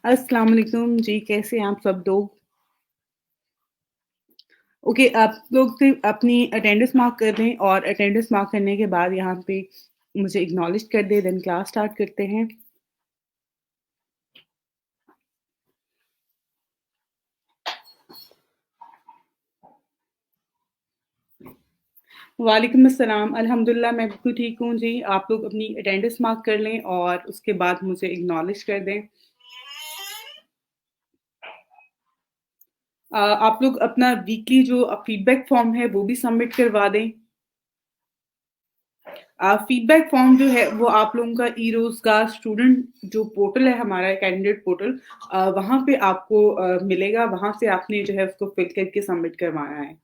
अस्सलाम वालेकुम जी, कैसे हैं आप सब लोग? ओके, आप लोग सिर्फ़ अपनी अटेंडेंस मार्क कर दें और अटेंडेंस मार्क करने के बाद यहाँ पे मुझे एक्नॉलेज कर दें, देन क्लास स्टार्ट करते हैं। वालेकुम अस्सलाम, अल्हम्दुलिल्लाह मैं बिल्कुल ठीक हूँ जी। आप लोग अपनी अटेंडेंस मार्क कर लें और उसके बाद मुझे एक्नॉलेज कर दें। आप लोग अपना वीकली जो फीडबैक फॉर्म है, वो भी सबमिट करवा दें। फीडबैक फॉर्म जो है वो आप लोगों का ई-रोज़गार स्टूडेंट जो पोर्टल है हमारा कैंडिडेट पोर्टल वहाँ पे आपको मिलेगा, वहाँ से आपने जो है उसको फिल करके सबमिट करवाना है।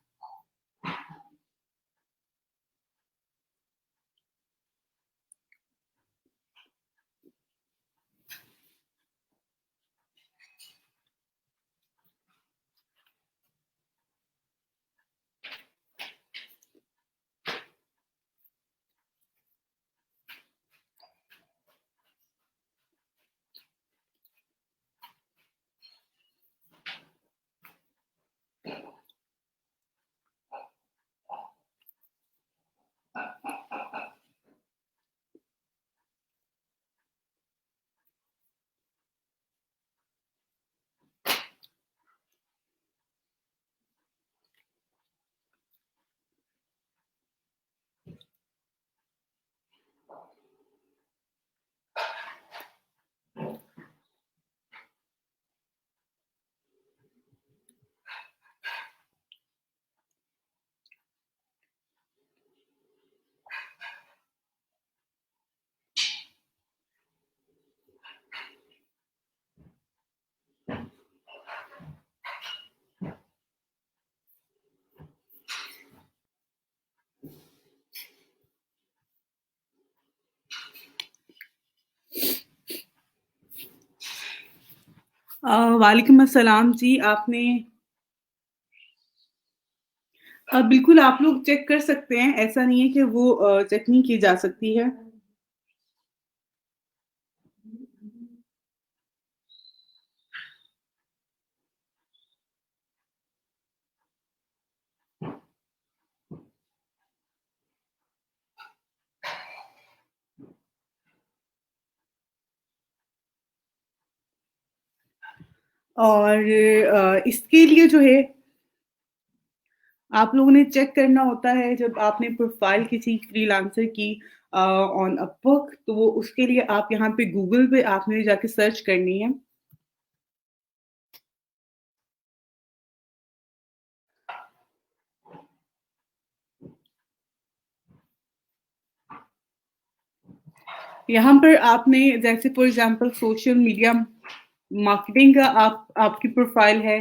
वालेकुम अस्सलाम जी, आपने बिल्कुल आप लोग चेक कर सकते हैं, ऐसा नहीं है कि वो चेक नहीं की जा सकती है। और इसके लिए जो है आप लोगों ने चेक करना होता है जब आपने प्रोफाइल किसी फ्रीलांसर की ऑन अपवर्क तो वो उसके लिए आप यहाँ पे गूगल पे आपने जाके सर्च करनी है। यहाँ पर आपने जैसे for example social media marketing का आप आपकी प्रोफाइल है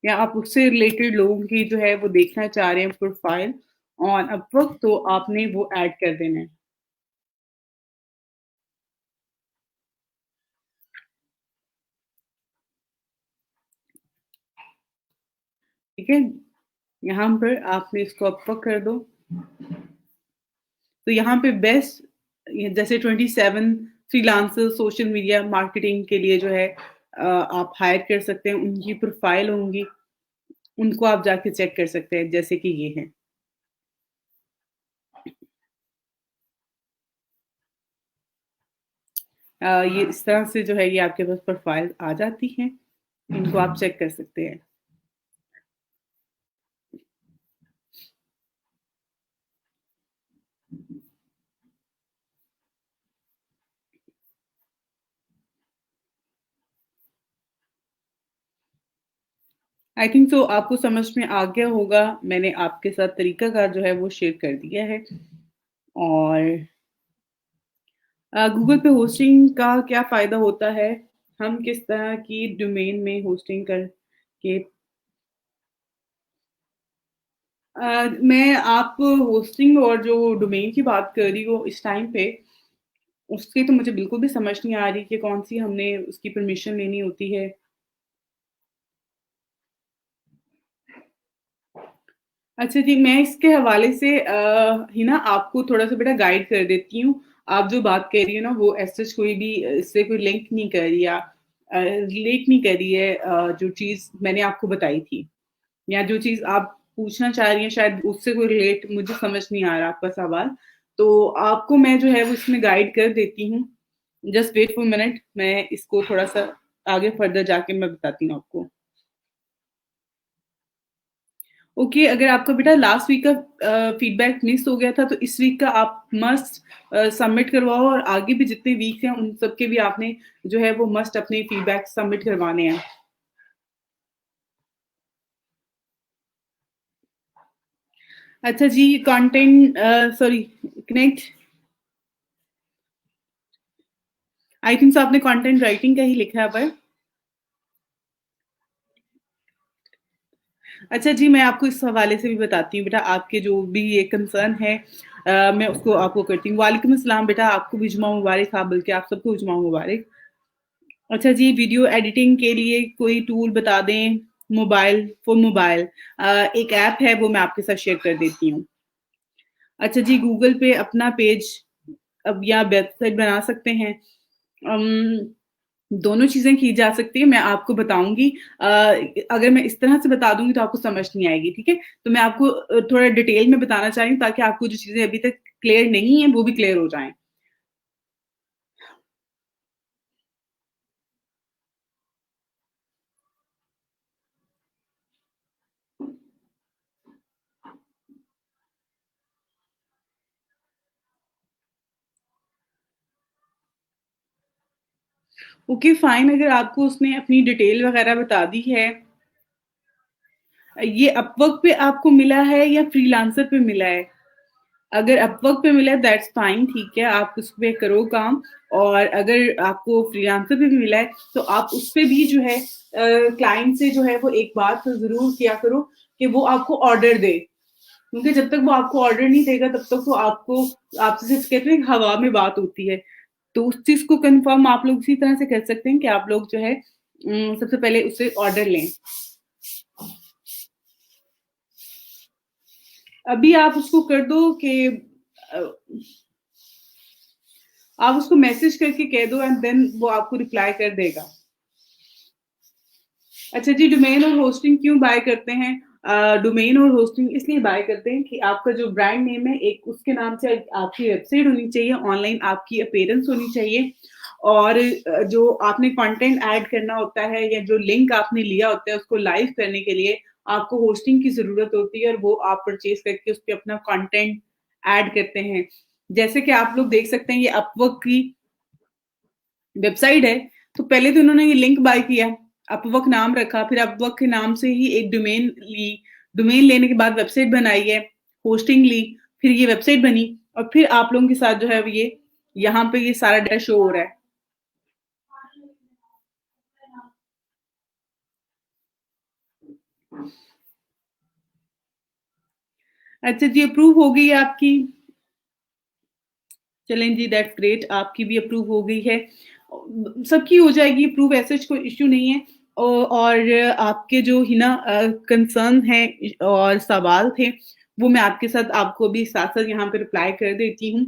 या आप उससे रिलेटेड लोगों की जो है वो देखना चाह रहे हैं प्रोफाइल ऑन अपवर्क तो आपने वो ऐड कर देना है। ठीक है? यहाँ पर आपने इसको अपवर्क कर दो। तो यहाँ पे बेस्ट जैसे 27 फ्रीलांसर सोशल मीडिया मार्केटिंग के लिए जो है आप हायर कर सकते हैं, उनकी प्रोफाइल होंगी, उनको आप जाके चेक कर सकते हैं जैसे कि ये हैं। ये इस तरह से जो है ये आपके पास प्रोफाइल आ जाती हैं, इनको आप चेक कर सकते हैं। आई थिंक सो आपको समझ में आ गया होगा, मैंने आपके साथ तरीकाकार जो है वो शेयर कर दिया है और गूगल पे होस्टिंग का क्या फ़ायदा होता है? हम किस तरह की डोमेन में होस्टिंग करके मैं आप होस्टिंग और जो डोमेन की बात कर रही हो इस टाइम पे, उसकी तो मुझे बिल्कुल भी समझ नहीं आ रही कि कौन-सी हमने उसकी परमिशन लेनी होती है। अच्छा जी, मैं इसके हवाले से ही ना आपको थोड़ा-सा बेटा गाइड कर देती हूँ। आप जो बात कह रही हो ना वो एज़ सच कोई भी इससे कोई लिंक नहीं कर रही है। रिलेट नहीं कर रही है जो चीज़ मैंने आपको बताई थी या जो चीज़ आप पूछना चाह रही हैं शायद उससे कोई रिलेट मुझे समझ नहीं आ रहा आपका सवाल। तो आपको मैं जो है वो इसमें गाइड कर देती हूँ। Just wait for a minute मैं इसको थोड़ा-सा आगे फर्दर जाके मैं बताती हूँ आपको। ओके, अगर आपका बेटा लास्ट वीक का फीडबैक मिस हो गया था तो इस वीक का आप मस्ट सबमिट करवाओ और आगे भी जितने वीक हैं उन सबके भी आपने जो है वो मस्ट अपने फीडबैक सबमिट करवाने हैं। अच्छा जी, content sorry connect I think so आपने कंटेंट राइटिंग का ही लिखा है पर अच्छा जी, मैं आपको इस हवाले से भी बताती हूँ बेटा आपके जो भी ये कंसर्न है मैं उसको आपको करती हूँ। वालेकुम अस्सलाम बेटा, आपको भी जुमा मुबारक, हाँ, बल्कि आप सबको जुमा मुबारक। अच्छा जी, वीडियो एडिटिंग के लिए कोई टूल बता दें, मोबाइल फॉर मोबाइल एक ऐप है वो मैं आपके साथ शेयर कर देती हूँ। अच्छा जी, गूगल पे अपना पेज अब या वेबसाइट बना सकते हैं। अम, दोनों चीज़ें की जा सकती हैं, मैं आपको बताऊँगी। अगर मैं इस तरह से बता दूँगी तो आपको समझ नहीं आएगी, ठीक है? तो मैं आपको थोड़ा डिटेल में बताना चाह रही हूँ ताकि आपको जो चीज़ें अभी तक क्लियर नहीं हैं, वो भी क्लियर हो जाएँ। ओके, फाइन अगर आपको उसने अपनी डिटेल वगैरह बता दी है ये अपवर्क पे आपको मिला है या फ्रीलांसर पे मिला है? अगर अपवर्क पे मिला है दैट्स फाइन ठीक है, आप उस पे करो काम और अगर आपको फ्रीलांसर पे भी मिला है तो आप उस पे भी जो है क्लाइंट से जो है वो एक बात तो ज़रूर किया करो कि वो आपको ऑर्डर दे। क्योंकि जब तक वो आपको ऑर्डर नहीं देगा तब तक वो आपको आपसे सिर्फ कहते हैं हवा में बात होती है। तो उस चीज़ को कन्फर्म आप लोग इसी तरह से कर सकते हैं कि आप लोग जो है सबसे पहले उससे ऑर्डर लें। अभी आप उसको कर दो कि अ, आप उसको मैसेज करके कह दो एंड देन वो आपको रिप्लाई कर देगा। अच्छा जी, डोमेन और होस्टिंग क्यों बाय करते हैं? डोमेन और होस्टिंग इसलिए बाय करते हैं कि आपका जो ब्रांड नेम है एक उसके नाम से आपकी वेबसाइट होनी चाहिए, ऑनलाइन आपकी अपीयरेंस होनी चाहिए और जो आपने कंटेंट ऐड करना होता है या जो लिंक आपने लिया होता है उसको लाइव करने के लिए आपको होस्टिंग की ज़रूरत होती है और वो आप परचेज़ करके उसपे अपना कंटेंट ऐड करते हैं। जैसे कि आप लोग देख सकते हैं ये अपवर्क की वेबसाइट है, तो पहले तो उन्होंने ये लिंक बाय किया, अपवर्क नाम रखा, फिर अपवर्क के नाम से ही एक डोमेन ली, डोमेन लेने के बाद वेबसाइट बनाई है, होस्टिंग ली, फिर ये वेबसाइट बनी और फिर आप लोगों के साथ जो है ये यहाँ पे ये सारा डाटा शो हो रहा है। अच्छा जी, अप्रूव हो गई है आपकी? चलें जी दैट्स ग्रेट आपकी भी अप्रूव हो गई है। सबकी हो जाएगी अप्रूव ऐसा कोई इश्यू नहीं है और आपके जो है ना कंसर्न है और सवाल थे वो मैं आपके साथ आपको भी साथ-साथ यहाँ पे रिप्लाई कर देती हूँ।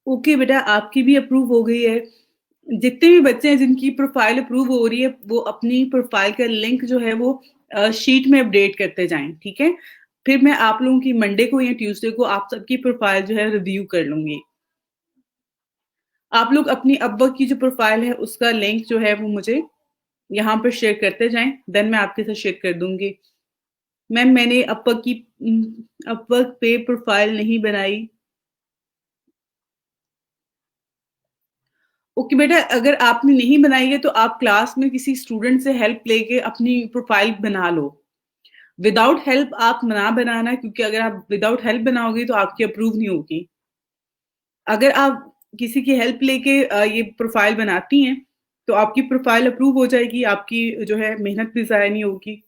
ओके बेटा, आपकी भी अप्रूव हो गई है। जितने भी बच्चे हैं जिनकी प्रोफ़ाइल अप्रूव हो रही है, वो अपनी प्रोफ़ाइल का लिंक जो है वो शीट में अपडेट करते जाएँ, ठीक है? फिर मैं आप लोगों की मंडे को या ट्यूसडे को आप सबकी प्रोफ़ाइल जो है रिव्यू कर लूँगी। आप लोग अपनी अपवर्क की जो प्रोफ़ाइल है उसका लिंक जो है वो मुझे यहाँ पर शेयर करते जाएँ, देन मैं आपके साथ शेयर कर दूँगी। मैम मैंने अपवर्क पे प्रोफ़ाइल नहीं बनाई। ओके बेटा, अगर आपने नहीं बनाई है तो आप क्लास में किसी स्टूडेंट से हेल्प लेके अपनी प्रोफ़ाइल बना लो। विदाउट हेल्प आप ना बनाना, क्योंकि अगर आप विदाउट हेल्प बनाओगे तो आपकी अप्रूव नहीं होगी। अगर आप किसी की हेल्प लेके ये प्रोफ़ाइल बनाती हैं, तो आपकी प्रोफ़ाइल अप्रूव हो जाएगी, आपकी जो है मेहनत भी ज़ाया नहीं होगी।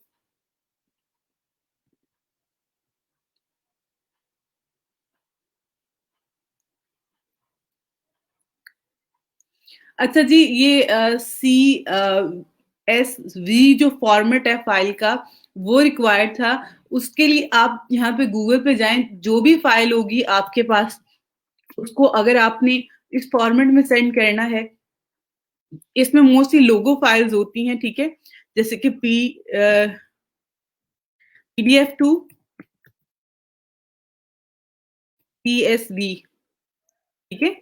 अच्छा जी, ये CSV जो फ़ॉर्मेट है फ़ाइल का, वो रिक्वायर्ड था। उसके लिए आप यहाँ पे गूगल पे जाएँ, जो भी फ़ाइल होगी आपके पास, उसको अगर आपने इस फ़ॉर्मेट में सेंड करना है, इसमें मोस्टली लोगो फ़ाइल्स होती हैं, ठीक है? जैसे कि PDF2, CSV, ठीक है?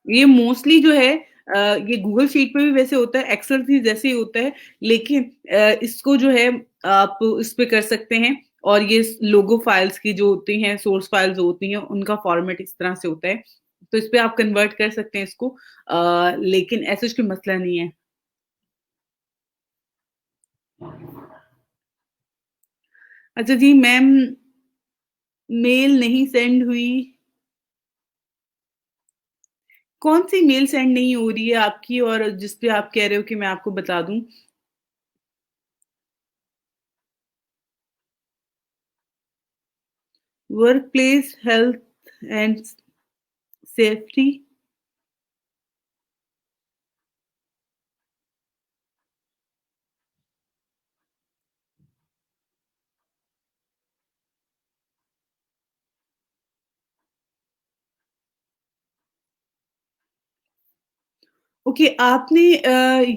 ये मोस्टली जो है ये गूगल शीट पे भी वैसे होता है, एक्सेल भी जैसे ही होता है, लेकिन इसको जो है आप इस पे कर सकते हैं, और ये लोगो फाइल्स की जो होती हैं, सोर्स फाइल्स होती हैं, उनका फॉर्मेट इस तरह से होता है। तो इस पे आप कन्वर्ट कर सकते हैं इसको, लेकिन ऐसा कोई मसला नहीं है। अच्छा जी मैम, मेल नहीं सेंड हुई। कौन-सी मेल सेंड नहीं हो रही है आपकी, और जिस पे आप कह रहे हो कि मैं आपको बता दूँ? Work place health and safety. Okay, आपने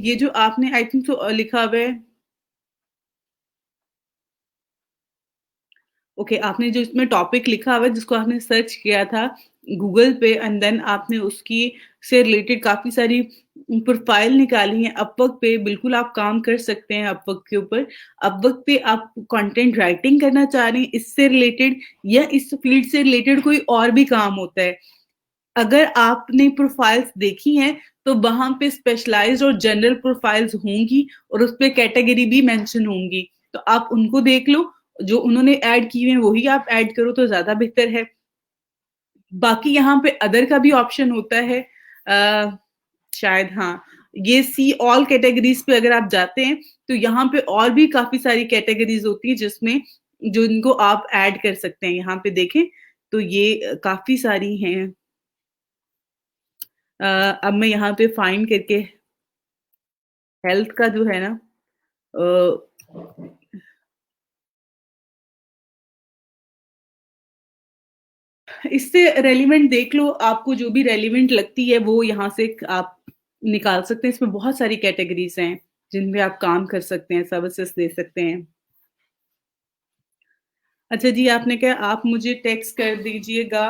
ये जो आपने आई थिंक सो लिखा हुआ है, ओके, आपने जो इसमें टॉपिक लिखा हुआ है जिसको आपने सर्च किया था गूगल पे, एंड देन आपने उसकी से रिलेटेड काफ़ी सारी प्रोफ़ाइल निकाली है अपवर्क पे, बिल्कुल आप काम कर सकते हैं अपवर्क के ऊपर। अपवर्क पे आप कंटेंट राइटिंग करना चाह रहे हैं इससे रिलेटेड, या इस फ़ील्ड से रिलेटेड कोई और भी काम होता है? अगर आपने प्रोफाइल्स देखी हैं, तो वहाँ पे स्पेशलाइज़्ड और जनरल प्रोफाइल्स होंगी, और उसपे कैटेगरी भी मेंशन होंगी। तो आप उनको देख लो, जो उन्होंने ऐड की हुई हैं वही आप ऐड करो तो ज़्यादा बेहतर है। बाकी यहाँ पे अदर का भी ऑप्शन होता है, शायद हाँ, ये सी ऑल कैटेगरीज़ पे अगर आप जाते हैं, तो यहाँ पे और भी काफ़ी सारी कैटेगरीज़ होती हैं जिसमें जो इनको आप ऐड कर सकते हैं। यहाँ पे देखें, तो ये काफ़ी सारी हैं। अब मैं यहाँ पे फाइंड करके हेल्थ का जो है ना, इससे रेलेवेंट देख लो, आपको जो भी रेलेवेंट लगती है वो यहाँ से आप निकाल सकते हैं। इसमें बहुत सारी कैटेगरीज़ हैं, जिनमें आप काम कर सकते हैं, सर्विसेज़ दे सकते हैं। अच्छा जी, आपने कहा आप मुझे टेक्स्ट कर दीजिएगा।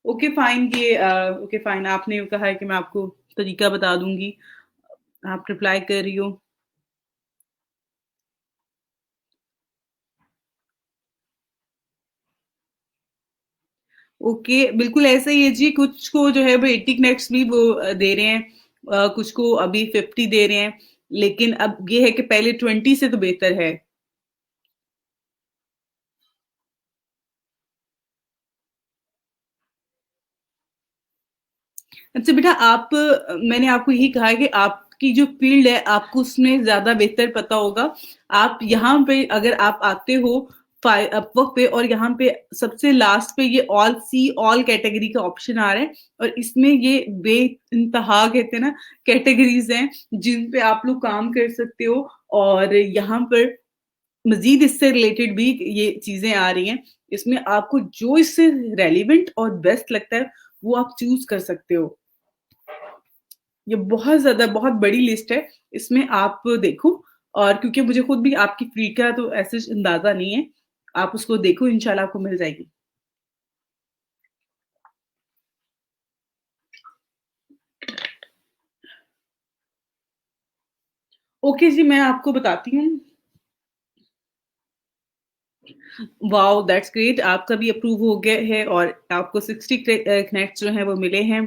ओके फाइन, ये ओके फाइन, आपने कहा है कि मैं आपको तरीका बता दूँगी। आप रिप्लाई कर रही हो। ओके, बिल्कुल ऐसा ही है जी, कुछ को जो है वो 80 कनेक्ट्स भी वो दे रहे हैं, कुछ को अभी 50 दे रहे हैं, लेकिन अब ये है कि पहले 20 से तो बेहतर है। अच्छा बेटा, मैंने आपको यही कहा है कि आपकी जो फ़ील्ड है, आपको उसमें ज़्यादा बेहतर पता होगा। आप यहाँ पे अगर आप आते हो अपवर्क पे, और यहाँ पे सबसे लास्ट पे ये ऑल कैटेगरी का ऑप्शन आ रहा है, और इसमें ये बेइंतहा कहते हैं ना कैटेगरीज़ हैं, जिन पे आप लोग काम कर सकते हो, और यहाँ पर मज़ीद इससे रिलेटेड भी ये चीज़ें आ रही हैं। इसमें आपको जो इससे रेलेवेंट और बेस्ट लगता है, वो आप चूज़ कर सकते हो। ये बहुत ज़्यादा बहुत बड़ी लिस्ट है, इसमें आप देखो और क्योंकि मुझे खुद भी आपकी फ़ीड का तो ऐसे अंदाज़ा नहीं है, आप उसको देखो इंशाल्लाह आपको मिल जाएगी। ओके जी, मैं आपको बताती हूँ। वॉव! दैट्स ग्रेट आपका भी अप्रूव हो गया है और आपको 60 कनेक्ट्स जो हैं वो मिले हैं।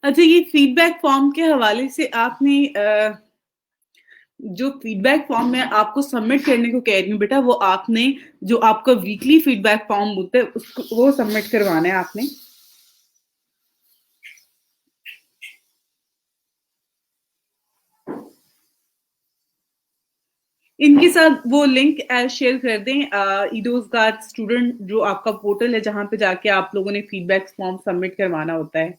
अच्छा ये फीडबैक फॉर्म के हवाले से आपने जो फीडबैक फॉर्म मैं आपको सबमिट करने को कह रही हूँ बेटा वो आपने जो आपका वीकली फीडबैक फॉर्म होता है उसको वो सबमिट करवाना है आपने। इनके साथ वो लिंक शेयर कर दें ईडोज़गार्ड स्टूडेंट जो आपका पोर्टल है जहाँ पे जाके आप लोगों ने फीडबैक फॉर्म सबमिट करवाना होता है।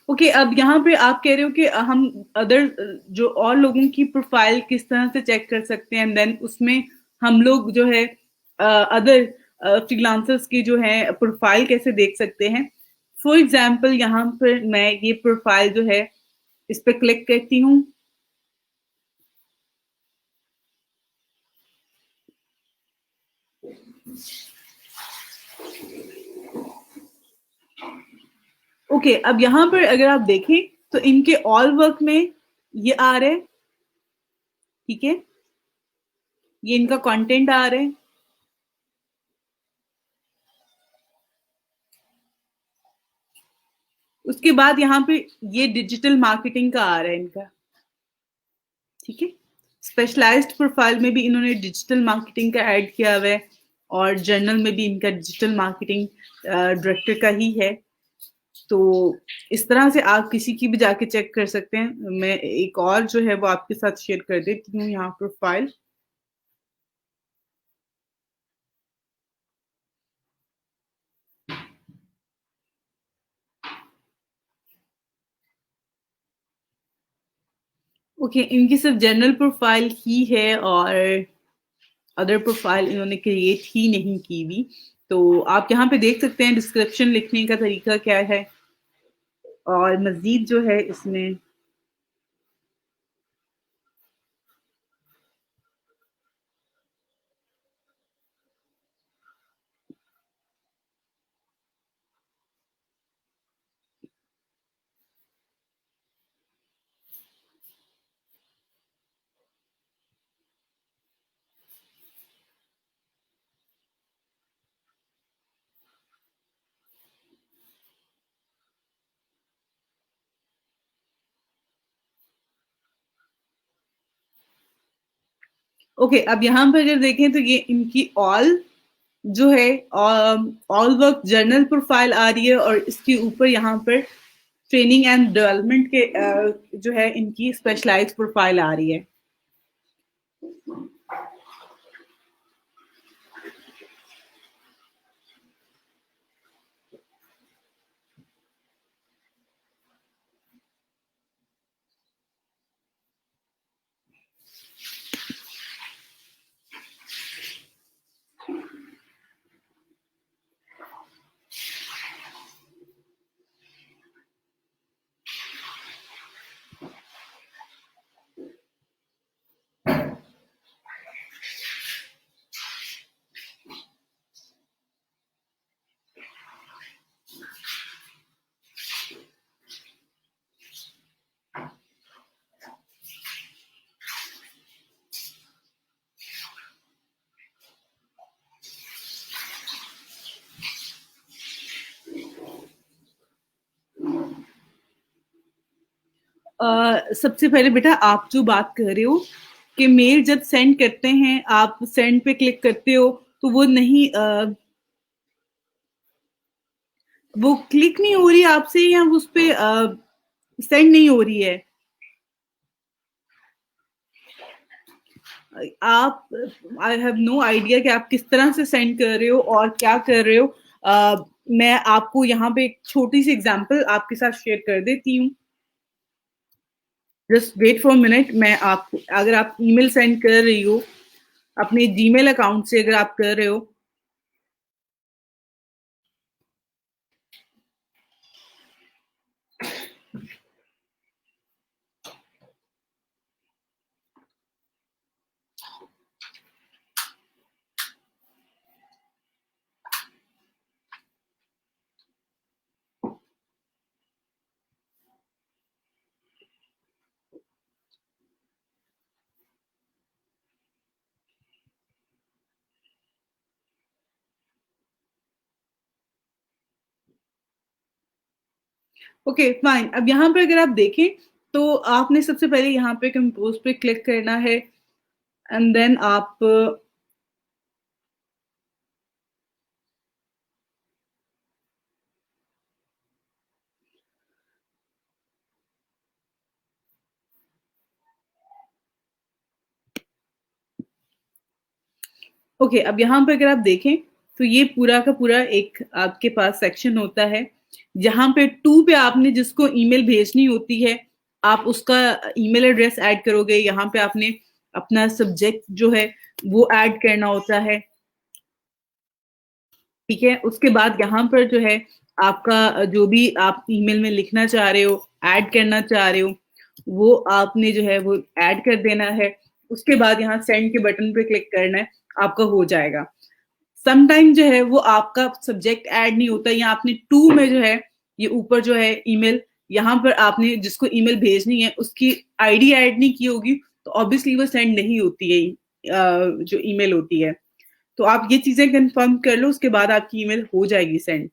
ओके अब यहाँ पे आप कह रहे हो कि हम अदर जो और लोगों की प्रोफाइल किस तरह से चेक कर सकते हैं एंड देन उसमें हम लोग जो है अदर फ्रीलांसर्स की जो है प्रोफाइल कैसे देख सकते हैं। फॉर एग्जांपल यहाँ पर मैं ये प्रोफाइल जो है इस पे क्लिक करती हूँ। ओके अब यहाँ पर अगर आप देखें तो इनके ऑल वर्क में ये आ रहा है, ठीक है, ये इनका कंटेंट आ रहा है। उसके बाद यहाँ पे ये डिजिटल मार्केटिंग का आ रहा है इनका, ठीक है। स्पेशलाइज्ड प्रोफाइल में भी इन्होंने डिजिटल मार्केटिंग का ऐड किया हुआ है और जर्नल में भी इनका डिजिटल मार्केटिंग डायरेक्टर का ही है। तो इस तरह से आप किसी की भी जाके चेक कर सकते हैं। मैं एक और जो है वो आपके साथ शेयर कर देती हूँ यहाँ प्रोफाइल। ओके इनकी सिर्फ जनरल प्रोफाइल ही है और अदर प्रोफाइल इन्होंने क्रिएट ही नहीं की हुई। तो आप यहाँ पे देख सकते हैं डिस्क्रिप्शन लिखने का तरीका क्या है और मजीद जो है इसमें ओके अब यहाँ पर अगर देखें तो ये इनकी ऑल जो है ऑल वर्क जर्नल प्रोफाइल आ रही है और इसके ऊपर यहाँ पर ट्रेनिंग एंड डेवलपमेंट के जो है इनकी स्पेशलाइज्ड प्रोफाइल आ रही है। सबसे पहले बेटा आप जो बात कर रहे हो कि मेल जब सेंड करते हैं आप सेंड पे क्लिक करते हो तो वो नहीं वो क्लिक नहीं हो रही आपसे या उस पे सेंड नहीं हो रही है? आप आई हैव नो आइडिया कि आप किस तरह से सेंड कर रहे हो और क्या कर रहे हो। मैं आपको यहाँ पे एक छोटी सी एग्जांपल आपके साथ शेयर कर देती हूँ। Just wait for minute. मैं आपको, अगर आप ईमेल सेंड कर रही हो अपने जीमेल अकाउंट से, अगर आप कर रहे हो, ओके फाइन। अब यहाँ पे अगर आप देखें तो आपने सबसे पहले यहाँ पे कंपोज पे क्लिक करना है एंड देन आप ओके अब यहाँ पे अगर आप देखें तो ये पूरा का पूरा एक आपके पास सेक्शन होता है जहां पे टू पे आपने जिसको ईमेल भेजनी होती है आप उसका ईमेल एड्रेस ऐड करोगे। यहाँ पे आपने अपना सब्जेक्ट जो है वो ऐड करना होता है, ठीक है। उसके बाद यहाँ पर जो है आपका जो भी आप ईमेल में लिखना चाह रहे हो, ऐड करना चाह रहे हो, वो आपने जो है वो ऐड कर देना है। उसके बाद यहाँ सेंड के बटन पे क्लिक करना है, आपका हो जाएगा। समटाइम जो है वो आपका सब्जेक्ट ऐड नहीं होता, या आपने टू में जो है ये ऊपर जो है ईमेल, यहाँ पर आपने जिसको ईमेल भेजनी है उसकी आईडी ऐड नहीं की होगी तो ऑब्वियसली वो सेंड नहीं होती है जो ईमेल होती है। तो आप ये चीजें कंफर्म कर लो, उसके बाद आपकी ईमेल हो जाएगी सेंड।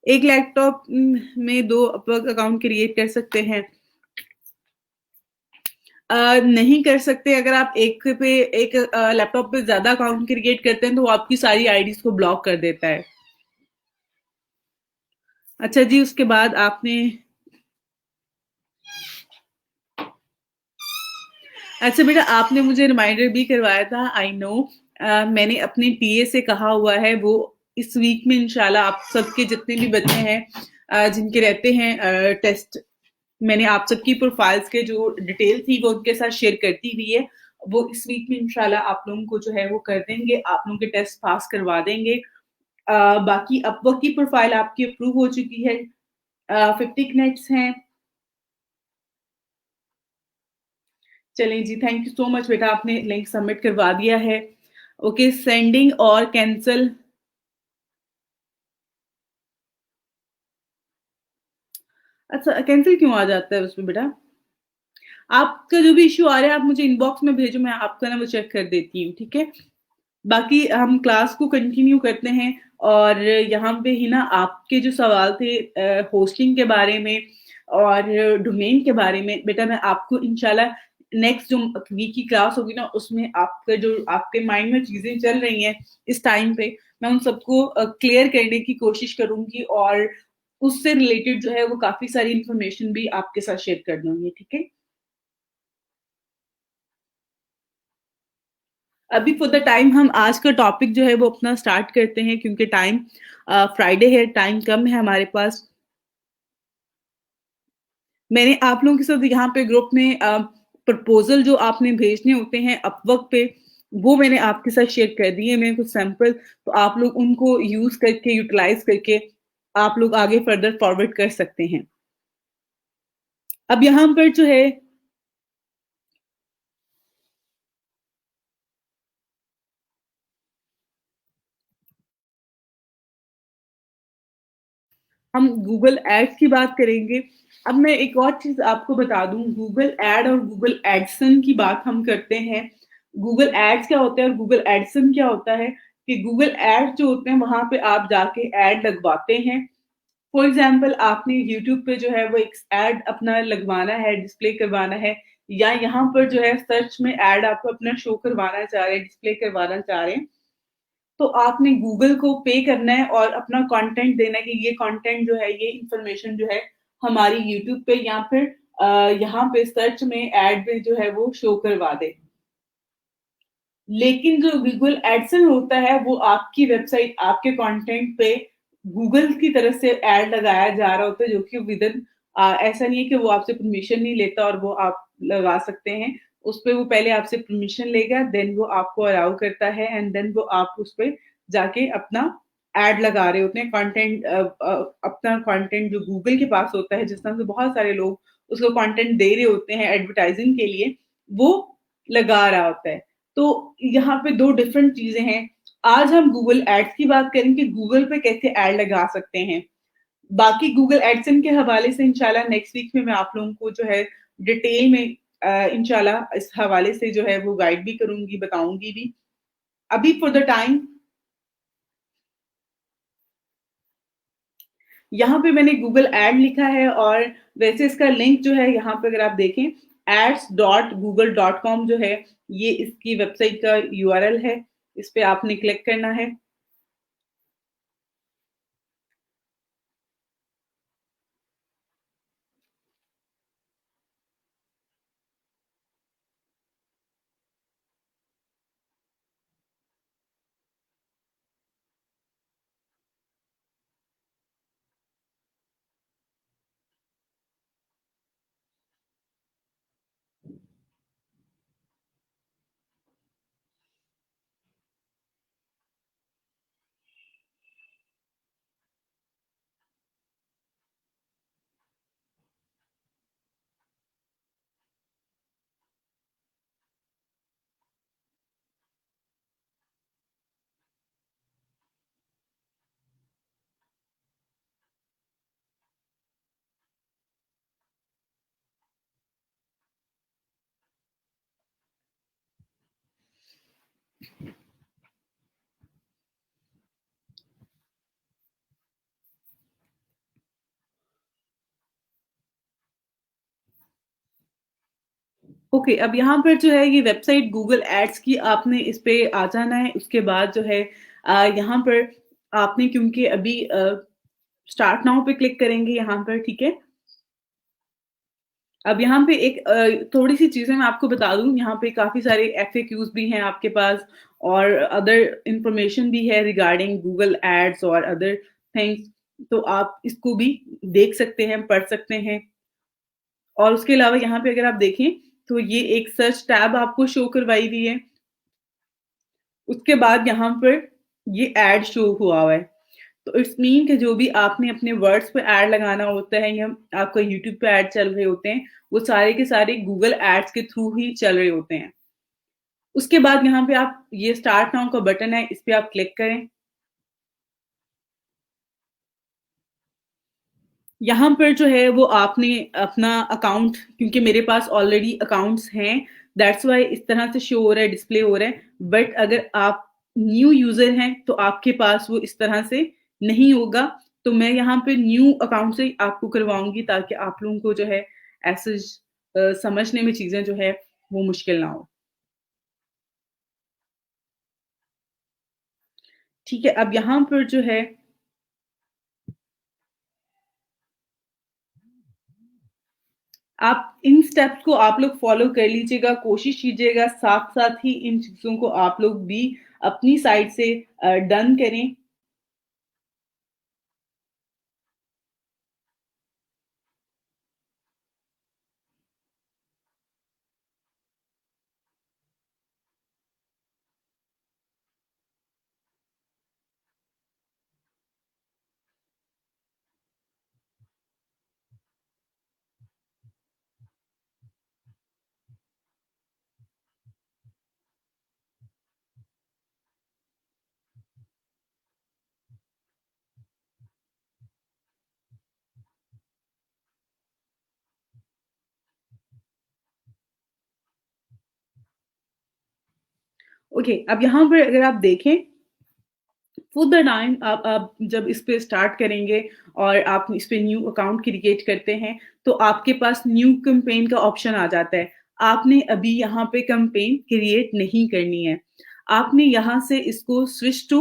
एक लैपटॉप में दो अपवर्क अकाउंट क्रिएट कर सकते हैं? नहीं कर सकते। अगर आप एक लैपटॉप पे ज्यादा अकाउंट क्रिएट करते हैं तो वो आपकी सारी आईडीज को ब्लॉक कर देता है। अच्छा जी, उसके बाद आपने, अच्छा बेटा आपने मुझे रिमाइंडर भी करवाया था, आई नो। मैंने अपने टीए से कहा हुआ है वो इस वीक में इंशाल्लाह आप सबके जितने भी बच्चे हैं जिनके रहते हैं टेस्ट, मैंने आप सबकी प्रोफाइल्स के जो डिटेल थी वो उनके साथ शेयर करती हुई है। वो इस वीक में इंशाल्लाह आप लोगों को जो है वो कर देंगे, आप लोगों के टेस्ट पास करवा देंगे। बाकी अपवर्क की प्रोफाइल आपकी अप्रूव हो चुकी है। 50 कनेक्ट्स हैं। चलें जी, थैंक यू सो मच बेटा, आपने लिंक सबमिट करवा दिया है। ओके, सेंडिंग और कैंसल। अच्छा, कैंसिल क्यों आ जाता है उसमें बेटा? आपका जो भी इश्यू आ रहा है आप मुझे इनबॉक्स में भेजो, मैं आपका ना वो चेक कर देती हूँ, ठीक है। बाकी हम क्लास को कंटिन्यू करते हैं और यहाँ पे ही ना आपके जो सवाल थे होस्टिंग के बारे में और डोमेन के बारे में, बेटा मैं आपको इंशाल्लाह नेक्स्ट जो वीक की क्लास होगी ना उसमें आपका जो आपके माइंड में चीजें चल रही हैं इस टाइम पे, मैं उन सबको क्लियर करने की कोशिश करूंगी और उससे रिलेटेड जो है वो काफी सारी इंफॉर्मेशन भी आपके साथ शेयर कर दूंगी, ठीक है। अभी फॉर द टाइम हम आज का टॉपिक जो है वो अपना स्टार्ट करते हैं क्योंकि टाइम फ्राइडे है, टाइम कम है हमारे पास। मैंने आप लोगों के साथ यहाँ पे ग्रुप में प्रपोजल जो आपने भेजने होते हैं अपवर्क पे वो मैंने आपके साथ शेयर कर दिए, मैं कुछ सैंपल, तो आप लोग उनको यूज करके यूटिलाइज करके आप लोग आगे फर्दर फॉरवर्ड कर सकते हैं। अब यहाँ पर जो है हम गूगल एड्स की बात करेंगे। अब मैं एक और चीज आपको बता दूं, गूगल एड और गूगल एडसन की बात हम करते हैं। गूगल एड्स क्या होता है और गूगल एडसन क्या होता है कि गूगल एड जो होते हैं वहां पे आप जाके एड लगवाते हैं। फॉर एग्जाम्पल आपने यूट्यूब पे जो है वो एक एड अपना लगवाना है, डिस्प्ले करवाना है, या यहाँ पर जो है सर्च में एड आपको अपना शो करवाना चाह रहे हैं, डिस्प्ले करवाना चाह रहे हैं, तो आपने गूगल को पे करना है और अपना कंटेंट देना है कि ये कंटेंट जो है, ये इंफॉर्मेशन जो है हमारी यूट्यूब पे या फिर यहाँ पे सर्च में एड में जो है वो शो करवा दे। लेकिन जो गूगल एडसन होता है वो आपकी वेबसाइट, आपके कंटेंट पे गूगल की तरफ से एड लगाया जा रहा होता है, जो कि विदिन ऐसा नहीं है कि वो आपसे परमिशन नहीं लेता और वो आप लगा सकते हैं। उस पे वो पहले आपसे परमिशन लेगा, देन वो आपको अलाउ करता है एंड देन वो आप उस पे जाके अपना एड लगा रहे होते हैं। अपना कंटेंट जो गूगल के पास होता है, जिस तरह से बहुत सारे लोग उसको कंटेंट दे रहे होते हैं एडवर्टाइजिंग के लिए, वो लगा रहा होता है। तो यहाँ पे 2 डिफरेंट चीज़ें हैं। आज हम गूगल एड्स की बात करेंगे, गूगल पे कैसे एड लगा सकते हैं। बाकी गूगल एडसन के हवाले से इंशाल्लाह नेक्स्ट वीक में मैं आप लोगों को जो है डिटेल में इंशाल्लाह इस हवाले से जो है वो गाइड भी करूँगी, बताऊँगी भी। अभी फॉर द टाइम यहाँ पे मैंने गूगल एड लिखा है और वैसे इसका लिंक जो है यहाँ पे अगर आप देखें ads.google.com जो है, ये इसकी वेबसाइट का यूआरएल है। इस पे आपने क्लिक करना है। ओके, अब यहाँ पर जो है ये वेबसाइट गूगल एड्स की, आपने इस पे आ जाना है। उसके बाद जो है यहाँ पर आपने, क्योंकि अभी स्टार्ट नाउ पे क्लिक करेंगे यहाँ पर, ठीक है। अब यहाँ पे एक थोड़ी-सी चीज़ें मैं आपको बता दूँ, यहाँ पे काफ़ी सारे एफएक्यूज़ भी हैं आपके पास और अदर इन्फॉर्मेशन भी है रिगार्डिंग गूगल एड्स और अदर थिंग्स, तो आप इसको भी देख सकते हैं, पढ़ सकते हैं। और उसके अलावा यहाँ पे अगर आप देखें, तो ये एक सर्च टैब आपको शो करवाई हुई है। उसके बाद यहाँ पर ये एड शो हुआ हुआ है। तो इट्स मीन कि जो भी आपने अपने वर्ड्स पे ऐड लगाना होता है या आपका यूट्यूब पे ऐड चल रहे होते हैं, वो सारे के सारे गूगल एड्स के थ्रू ही चल रहे होते हैं। उसके बाद यहाँ पे आप ये स्टार्ट नाउ का बटन है, इस पे आप क्लिक करें। यहाँ पर जो है वो आपने अपना अकाउंट, क्योंकि मेरे पास ऑलरेडी अकाउंट्स हैं, दैट्स व्हाई इस तरह से शो हो रहा है, डिस्प्ले हो रहा है। बट अगर आप न्यू यूजर हैं तो आपके पास वो इस तरह से नहीं होगा। तो मैं यहाँ पे न्यू अकाउंट से आपको करवाऊंगी, ताकि आप लोगों को जो है ऐसे समझने में चीजें जो है वो मुश्किल ना हो। ठीक है, अब यहाँ पर जो है आप इन स्टेप्स को आप लोग फॉलो कर लीजिएगा, कोशिश कीजिएगा साथ-साथ ही इन चीज़ों को आप लोग भी अपनी साइड से डन करें। ओके, अब यहाँ पर अगर आप देखें, फॉर द टाइम आप जब इस पे स्टार्ट करेंगे और आप इस पे न्यू अकाउंट क्रिएट करते हैं, तो आपके पास न्यू कैंपेन का ऑप्शन आ जाता है। आपने अभी यहाँ पे कैंपेन क्रिएट नहीं करनी है। आपने यहाँ से इसको स्विच टू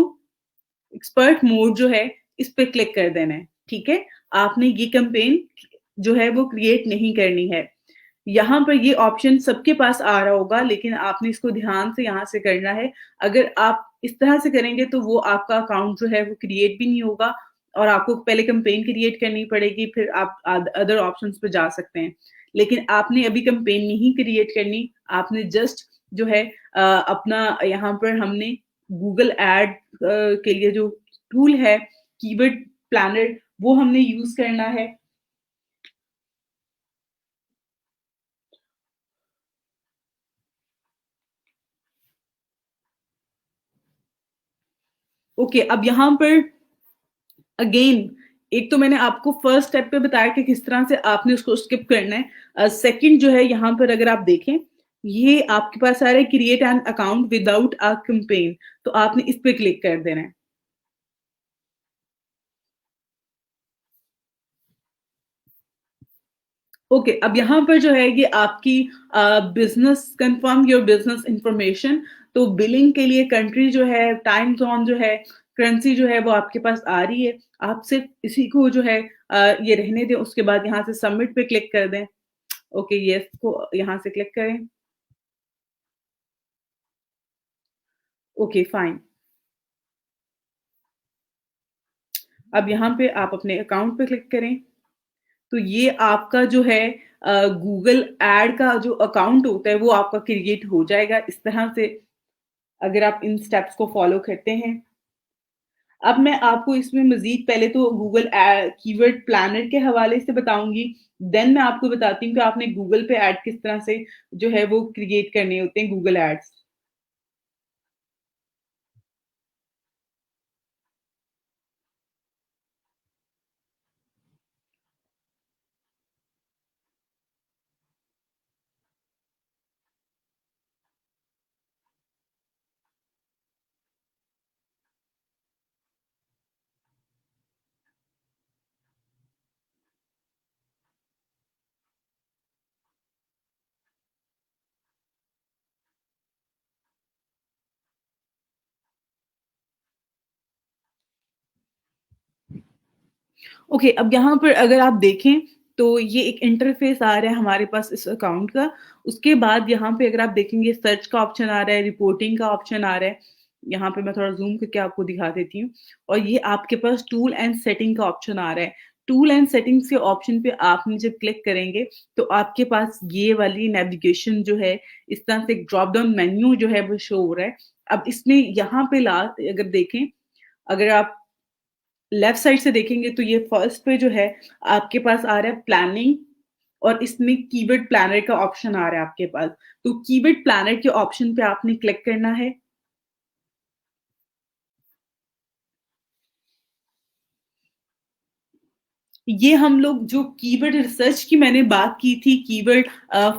एक्सपर्ट मोड जो है, इस पे क्लिक कर देना है, ठीक है? आपने ये कैंपेन जो है वो क्रिएट नहीं करनी है। यहाँ पर ये ऑप्शन सबके पास आ रहा होगा लेकिन आपने इसको ध्यान से यहाँ से करना है। अगर आप इस तरह से करेंगे तो वो आपका अकाउंट जो है वो क्रिएट भी नहीं होगा और आपको पहले कैंपेन क्रिएट करनी पड़ेगी, फिर आप अदर ऑप्शंस पे जा सकते हैं। लेकिन आपने अभी कैंपेन नहीं क्रिएट करनी, आपने जस्ट जो है अपना यहाँ पर हमने गूगल ऐड के लिए जो टूल है कीवर्ड प्लानर वो हमने यूज़ करना है। ओके, अब यहाँ पर अगेन एक तो मैंने आपको फर्स्ट स्टेप पे बताया कि किस तरह से आपने उसको स्किप करना है। सेकंड जो है यहाँ पर अगर आप देखें, ये आपके पास आ रहा है create an account without a campaign, तो आपने इस पे क्लिक कर देना है। ओके, अब यहाँ पर जो है ये आपकी business confirm your business information, तो बिलिंग के लिए कंट्री जो है, टाइम जोन जो है, करेंसी जो है वो आपके पास आ रही है। आप सिर्फ इसी को जो है ये रहने दें, उसके बाद यहाँ से सबमिट पे क्लिक कर दें। ओके, यस को यहाँ से क्लिक करें। Okay, fine. अब यहाँ पे आप अपने अकाउंट पे क्लिक करें। तो ये आपका जो है गूगल ऐड का जो अकाउंट होता है वो आपका क्रिएट हो जाएगा इस तरह से, अगर आप इन स्टेप्स को फॉलो करते हैं। अब मैं आपको इसमें मज़ीद पहले तो गूगल कीवर्ड प्लानर के हवाले से बताऊँगी, देन मैं आपको बताती हूँ कि आपने गूगल पे ऐड किस तरह से जो है वो क्रिएट करने होते हैं गूगल एड्स। ओके, अब यहाँ पर अगर आप देखें तो ये एक इंटरफेस आ रहा है हमारे पास इस अकाउंट का। उसके बाद यहाँ पे अगर आप देखेंगे सर्च का ऑप्शन आ रहा है, रिपोर्टिंग का ऑप्शन आ रहा है। यहाँ पे मैं थोड़ा ज़ूम करके आपको दिखा देती हूँ और ये आपके पास टूल एंड सेटिंग का ऑप्शन आ रहा है। टूल एंड सेटिंग्स के ऑप्शन पे आपने जब क्लिक करेंगे तो आपके पास ये वाली नेविगेशन जो है, इस तरह से एक ड्रॉप डाउन मेन्यू जो है वो शो हो रहा है। अब इसमें यहाँ पे अगर देखें, अगर आप लेफ्ट साइड से देखेंगे तो ये फर्स्ट पे जो है आपके पास आ रहा है प्लानिंग और इसमें कीवर्ड प्लानर का ऑप्शन आ रहा है आपके पास। तो कीवर्ड प्लानर के ऑप्शन पे आपने क्लिक करना है। ये हम लोग जो कीवर्ड रिसर्च की मैंने बात की थी, कीवर्ड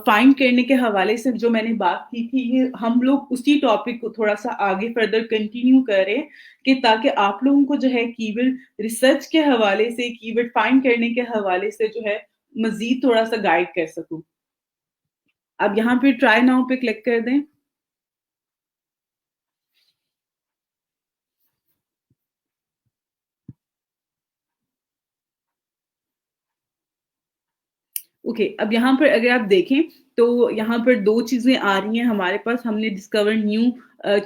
फाइंड करने के हवाले से जो मैंने बात की थी, ये हम लोग उसी टॉपिक को थोड़ा-सा आगे फर्दर कंटिन्यू करें कि ताकि आप लोगों को जो है कीवर्ड रिसर्च के हवाले से, कीवर्ड फाइंड करने के हवाले से जो है मज़ीद थोड़ा-सा गाइड कर सकूँ। अब यहाँ पे ट्राई नाउ पे क्लिक कर दें। ओके, अब यहाँ पर अगर आप देखें तो यहाँ पर 2 चीज़ें आ रही हैं हमारे पास। हमने डिस्कवर न्यू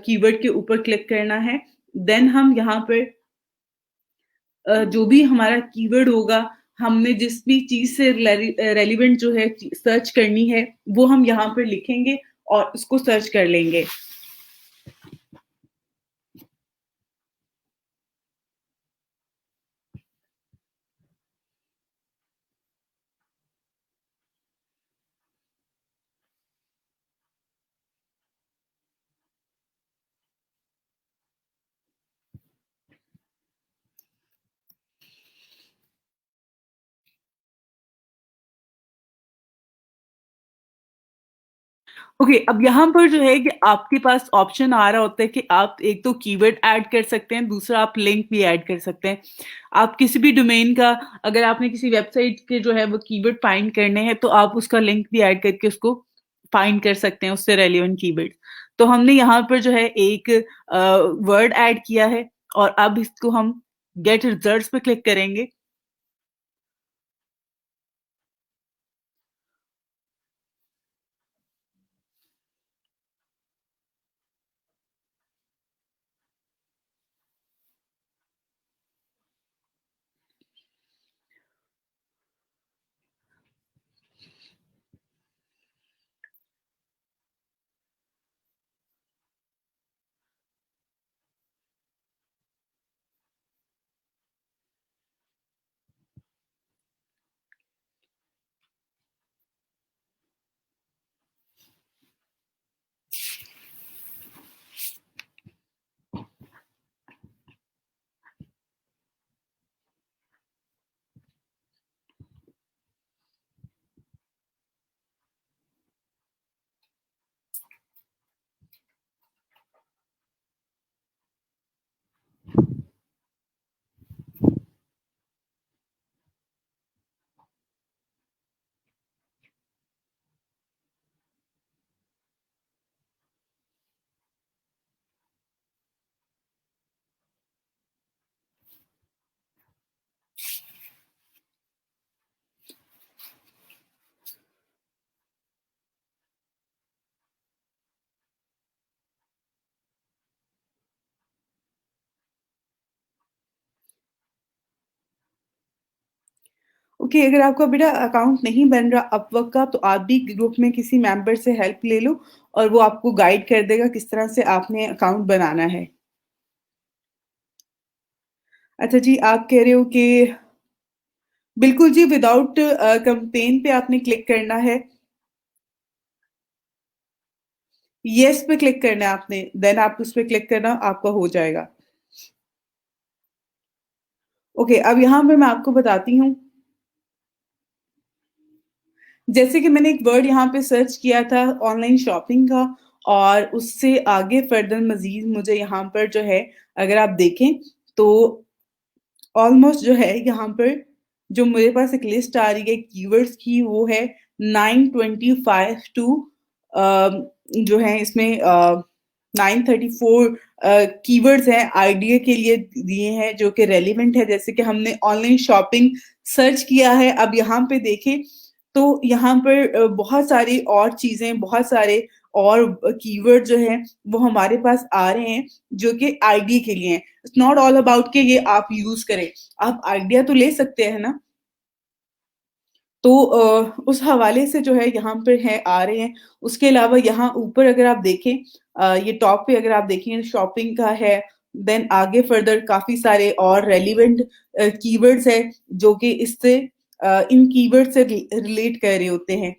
कीवर्ड के ऊपर क्लिक करना है। देन हम यहाँ पर जो भी हमारा कीवर्ड होगा, हमने जिस भी चीज़ से रेलेवेंट जो है सर्च करनी है, वो हम यहाँ पर लिखेंगे और उसको सर्च कर लेंगे। ओके, अब यहाँ पर जो है कि आपके पास ऑप्शन आ रहा होता है कि आप एक तो कीवर्ड ऐड कर सकते हैं, दूसरा आप लिंक भी ऐड कर सकते हैं। आप किसी भी डोमेन का, अगर आपने किसी वेबसाइट के जो है वो कीवर्ड फाइंड करने हैं, तो आप उसका लिंक भी ऐड करके उसको फाइंड कर सकते हैं, उससे रेलेवेंट कीवर्ड। तो हमने यहाँ पर जो है एक वर्ड ऐड किया है और अब इसको हम गेट रिजल्ट्स पे क्लिक करेंगे। ओके, अगर आपका बेटा अकाउंट नहीं बन रहा अपवर्क का, तो आप भी ग्रुप में किसी मेंबर से हेल्प ले लो और वो आपको गाइड कर देगा किस तरह से आपने अकाउंट बनाना है। अच्छा जी, आप कह रहे हो कि बिल्कुल जी, विदाउट कैम्पेन पे आपने क्लिक करना है। येस पे क्लिक करना है आपने, देन आप उस पे क्लिक करना, आपका हो जाएगा। ओके, अब यहाँ पे मैं आपको बताती हूँ, जैसे कि मैंने एक वर्ड यहाँ पे सर्च किया था ऑनलाइन शॉपिंग का और उससे आगे फर्दर मज़ीद मुझे यहाँ पर जो है, अगर आप देखें तो ऑलमोस्ट जो है यहाँ पर जो मेरे पास एक लिस्ट आ रही है कीवर्ड्स की, वो है 925 टू जो है इसमें 934 कीवर्ड्स हैं आइडिया के लिए दिए हैं जो कि रेलिवेंट है। जैसे कि हमने ऑनलाइन शॉपिंग सर्च किया है, अब यहाँ पे देखें तो यहाँ पर बहुत सारी और चीज़ें, बहुत सारे और कीवर्ड जो हैं वो हमारे पास आ रहे हैं जो कि आइडिया के लिए हैं। इट्स नॉट ऑल अबाउट कि ये आप यूज़ करें, आप आइडिया तो ले सकते हैं ना। तो उस हवाले से जो है यहाँ पर है आ रहे हैं। उसके अलावा यहाँ ऊपर अगर आप देखें ये टॉप पे अगर आप देखें शॉपिंग का है, देन आगे फर्दर काफ़ी सारे और रेलेवेंट कीवर्ड्स हैं जो कि इससे इन कीवर्ड से रिलेट कर रहे होते हैं।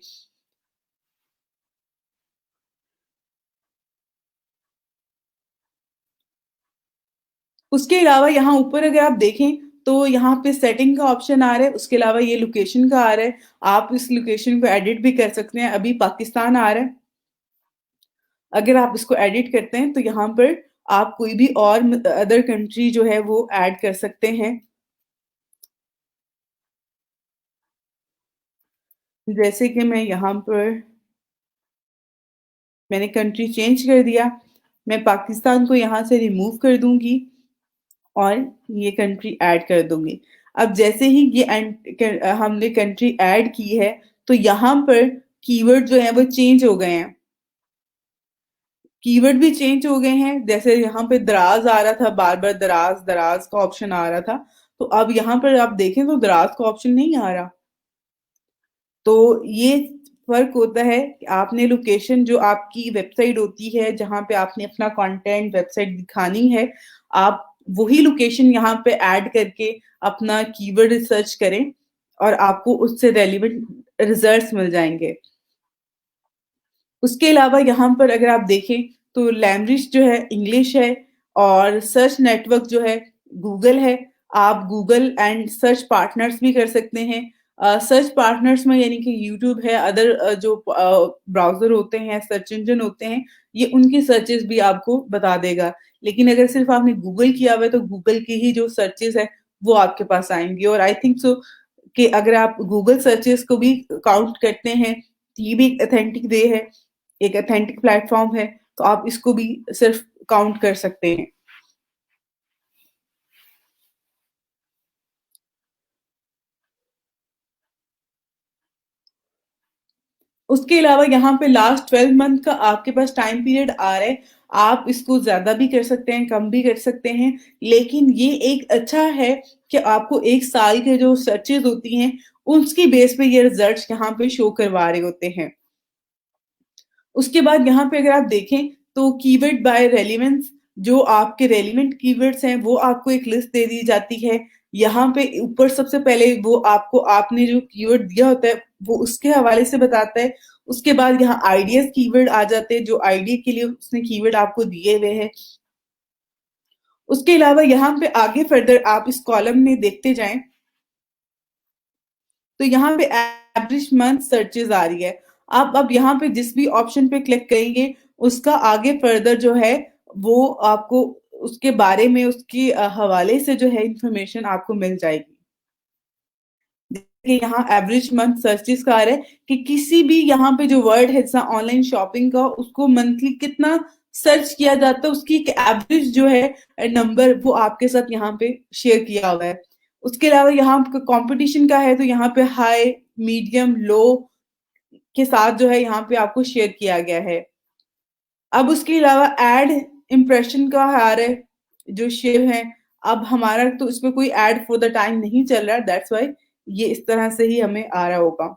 उसके अलावा यहाँ ऊपर अगर आप देखें तो यहाँ पे सेटिंग का ऑप्शन आ रहा है, उसके अलावा ये लोकेशन का आ रहा है। आप इस लोकेशन को एडिट भी कर सकते हैं। अभी पाकिस्तान आ रहा है। अगर आप इसको एडिट करते हैं तो यहाँ पर आप कोई भी और अदर कंट्री जो है वो ऐड कर सकते हैं। जैसे कि मैं यहाँ पर मैंने कंट्री चेंज कर दिया। मैं पाकिस्तान को यहाँ से रिमूव कर दूँगी और ये कंट्री ऐड कर दूँगी। अब जैसे ही ये हमने कंट्री ऐड की है, तो यहाँ पर कीवर्ड जो है वो चेंज हो गए हैं। कीवर्ड भी चेंज हो गए हैं, जैसे यहाँ पे दराज़ आ रहा था, बार-बार दराज़, दराज़ का ऑप्शन आ रहा था, तो अब यहाँ पर आप देखें तो दराज़ का ऑप्शन नहीं आ रहा। तो ये फ़र्क होता है कि आपने लोकेशन जो आपकी वेबसाइट होती है, जहाँ पे आपने अपना कंटेंट वेबसाइट दिखानी है, आप वही लोकेशन यहाँ पे ऐड करके अपना कीवर्ड रिसर्च करें और आपको उससे रेलेवेंट रिज़ल्ट्स मिल जाएँगे। उसके अलावा यहाँ पर अगर आप देखें तो लैंग्वेज जो है इंग्लिश है और सर्च नेटवर्क जो है गूगल है। आप गूगल एंड सर्च पार्टनर्स भी कर सकते हैं। सर्च पार्टनर्स में यानी कि यूट्यूब है, अदर जो ब्राउज़र होते हैं, सर्च इंजन होते हैं, ये उनकी सर्चेज़ भी आपको बता देगा। लेकिन अगर सिर्फ़ आपने गूगल किया हुआ है तो गूगल की ही जो सर्चेज़ है वो आपके पास आएँगी और आई थिंक सो कि अगर आप गूगल सर्चेज़ को भी काउंट करते हैं, तो ये भी एक ऑथेंटिक वे है, एक ऑथेंटिक प्लेटफ़ॉर्म है। तो आप इसको भी सिर्फ काउंट कर सकते हैं। उसके अलावा यहाँ पे लास्ट 12 मंथ का आपके पास टाइम पीरियड आ रहा है। आप इसको ज़्यादा भी कर सकते हैं, कम भी कर सकते हैं, लेकिन ये एक अच्छा है कि आपको 1 साल के जो सर्चेज़ होती हैं, उसकी बेस पे ये रिज़ल्ट्स यहाँ पे शो करवा रहे होते हैं। उसके बाद यहाँ पे अगर आप देखें तो कीवर्ड बाय रेलेवेंस, जो आपके रेलेवेंट कीवर्ड्स हैं वो आपको एक लिस्ट दे दी जाती है। यहाँ पे ऊपर सबसे पहले वो आपको आपने जो कीवर्ड दिया होता है वो उसके हवाले से बताता है। उसके बाद यहाँ आइडियाज कीवर्ड आ जाते हैं, जो आइडिया के लिए उसने कीवर्ड आपको दिए हुए हैं। उसके अलावा यहाँ पे आगे फर्दर आप इस कॉलम में देखते जाएं तो यहाँ पे एवरेज मंथ सर्चेज आ रही है। आप अब यहाँ पे जिस भी ऑप्शन पे क्लिक करेंगे उसका आगे फर्दर जो है वो आपको उसके बारे में उसके हवाले से जो है इंफॉर्मेशन आपको मिल जाएगी। देखिए यहाँ एवरेज मंथ सर्चेस का आ रहा है कि किसी भी यहाँ पे जो वर्ड है जैसा ऑनलाइन शॉपिंग का, उसको मंथली कितना सर्च किया जाता है, उसकी एक एवरेज जो है नंबर वो आपके साथ यहाँ पे शेयर किया हुआ है। उसके अलावा यहाँ कंपटीशन का है तो यहाँ पे हाई, मीडियम, लो के साथ जो है यहाँ पे आपको शेयर किया गया है। अब उसके अलावा एड इम्प्रेशन का आ रहा है जो शेयर है। अब हमारा तो इसमें कोई एड फॉर द टाइम नहीं चल रहा, दैट्स वाई ये इस तरह से ही हमें आ रहा होगा।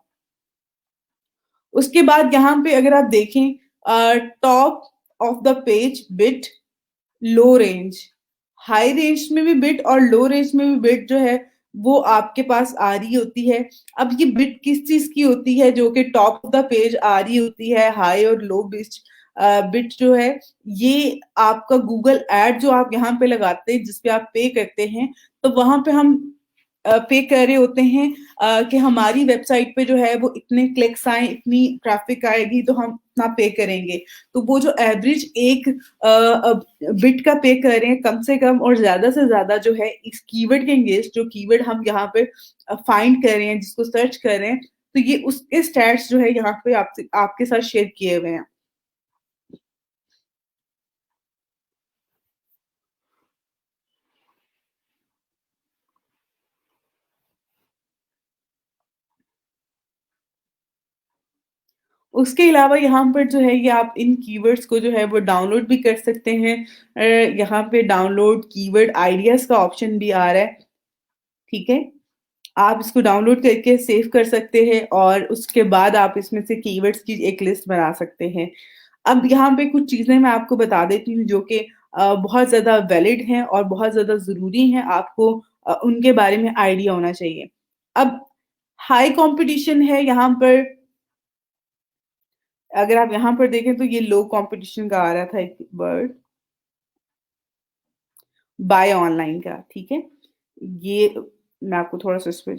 उसके बाद यहाँ पे अगर आप देखें top of the page bit, low range, high range में भी बिट और लो रेंज में भी बिट जो है वो आपके पास आ रही होती है। अब ये बिट किस चीज की होती है, जो कि टॉप ऑफ द पेज आ रही होती है, हाई और लो बिट बिट जो है ये आपका गूगल एड जो आप यहाँ पे लगाते हैं जिसपे आप पे करते हैं, तो वहां पे हम पे कर रहे होते हैं कि हमारी वेबसाइट पे जो है वो इतने क्लिक्स आए, इतनी ट्रैफिक आएगी तो हम इतना पे करेंगे। तो वो जो एवरेज एक बिट का पे कर रहे हैं कम से कम और ज्यादा से ज्यादा जो है इस कीवर्ड के अंगेंस्ट, जो कीवर्ड हम यहाँ पे फाइंड कर रहे हैं, जिसको सर्च कर रहे हैं, तो ये उसके स्टैट्स जो है यहाँ पे आपसे आपके साथ शेयर किए हुए हैं। उसके अलावा यहाँ पर जो है ये आप इन कीवर्ड्स को जो है वो डाउनलोड भी कर सकते हैं। यहाँ पे डाउनलोड कीवर्ड आइडियाज का ऑप्शन भी आ रहा है, ठीक है। आप इसको डाउनलोड करके सेव कर सकते हैं और उसके बाद आप इसमें से कीवर्ड्स की एक लिस्ट बना सकते हैं। अब यहाँ पे कुछ चीजें मैं आपको बता देती हूँ जो कि बहुत ज्यादा वैलिड हैं और बहुत ज्यादा जरूरी हैं, आपको उनके बारे में आइडिया होना चाहिए। अब हाई कंपटीशन है यहाँ पर, अगर आप यहाँ पर देखें तो ये लो कंपटीशन का आ रहा था एक वर्ड, बाय ऑनलाइन का, ठीक है। ये मैं आपको थोड़ा सा इस पे,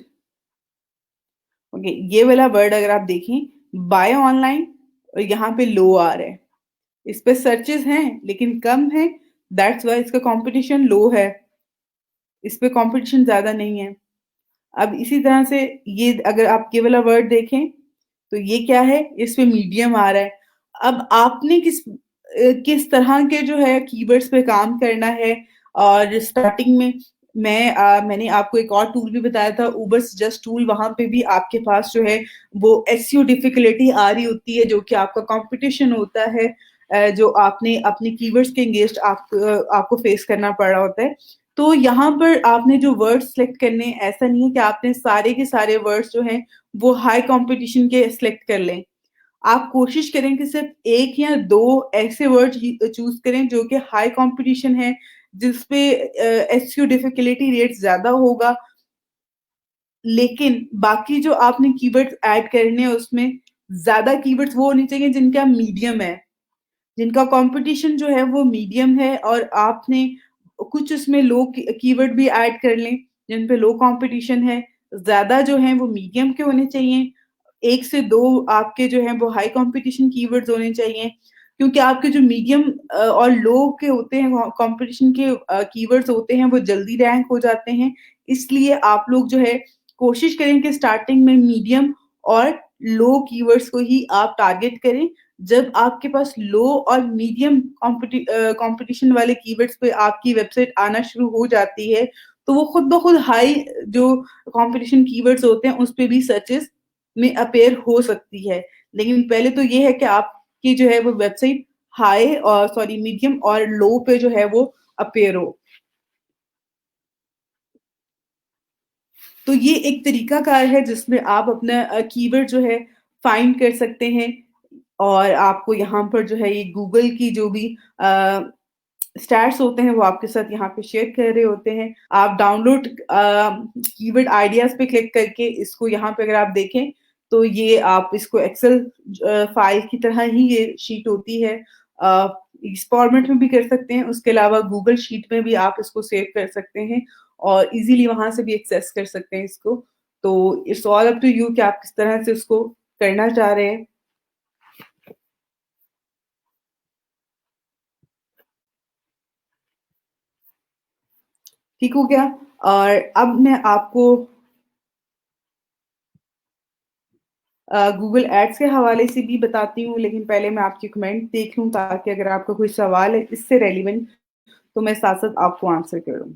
ओके, ये वाला वर्ड अगर आप देखें बाय ऑनलाइन और यहाँ पे लो आ रहा है, इस पे सर्चेस हैं लेकिन कम है, दैट्स वाई इसका कंपटीशन लो है, इस पे कंपटीशन ज्यादा नहीं है। अब इसी तरह से ये अगर आप ये वाला वर्ड देखें तो ये क्या है, इस पे मीडियम आ रहा है। अब आपने किस तरह के जो है कीवर्ड्स पे काम करना है। और स्टार्टिंग में मैंने आपको एक और टूल भी बताया था, उबर सजेस्ट टूल, वहां पे भी आपके पास जो है वो एसईओ डिफिकल्टी आ रही होती है, जो कि आपका कंपटीशन होता है, जो आपने अपने कीवर्ड्स के अगेंस्ट आपको फेस करना पड़ रहा होता है। तो यहाँ पर आपने जो वर्ड सेलेक्ट करने, ऐसा नहीं है कि आपने सारे के सारे वर्ड्स जो हैं वो हाई कंपटीशन के सिलेक्ट कर लें। आप कोशिश करें कि सिर्फ एक या दो ऐसे वर्ड चूज करें जो कि हाई कंपटीशन है, जिसपे एसईओ डिफिकल्टी रेट ज्यादा होगा। लेकिन बाकी जो आपने कीवर्ड्स ऐड करने हैं उसमें ज्यादा कीवर्ड्स वो होने चाहिए जिनका मीडियम है, जिनका कंपटीशन जो है वो मीडियम है, और आपने कुछ उसमें लो कीवर्ड भी ऐड कर लें जिन पे लो कंपटीशन है। ज्यादा जो है वो मीडियम के होने चाहिए, एक से दो आपके जो है वो हाई कंपटीशन कीवर्ड्स होने चाहिए, क्योंकि आपके जो मीडियम और लो के होते हैं कंपटीशन के कीवर्ड्स होते हैं वो जल्दी रैंक हो जाते हैं। इसलिए आप लोग जो है कोशिश करें कि स्टार्टिंग में मीडियम और लो कीवर्ड्स को ही आप टारगेट करें, जब आपके पास लो और मीडियम कंपटीशन वाले कीवर्ड्स पे आपकी वेबसाइट आना शुरू हो जाती है, तो वो खुद ब खुद हाई जो कंपटीशन कीवर्ड्स होते हैं, उस पे भी सर्चेज़ में अपीयर हो सकती है। लेकिन पहले तो ये है कि आपकी जो है वो वेबसाइट हाई और सॉरी मीडियम और लो पे जो है वो अपीयर हो। तो ये एक तरीकाकार है जिसमें आप अपना कीवर्ड जो है फाइंड कर सकते हैं और आपको यहाँ पर जो है ये गूगल की जो भी अ, स्टैट्स होते हैं वो आपके साथ यहाँ पे शेयर कर रहे होते हैं। आप डाउनलोड कीवर्ड आइडियाज़ पे क्लिक करके इसको यहाँ पे अगर आप देखें तो ये आप इसको एक्सेल फाइल की तरह ही ये शीट होती है। अ, इस फॉर्मेट में भी कर सकते हैं, उसके अलावा गूगल शीट में भी आप इसको सेव कर सकते हैं और इज़िली वहाँ से भी एक्सेस कर सकते हैं इसको। तो it's all up to you कि आप किस तरह से उसको करना चाह रहे हैं। ठीक हो गया? और अब मैं आपको गूगल एड्स के हवाले से भी बताती हूँ, लेकिन पहले मैं आपके कमेंट देख लूँ ताकि अगर आपका कोई सवाल है इससे रेलेवेंट तो मैं साथ-साथ आपको आंसर करूँ।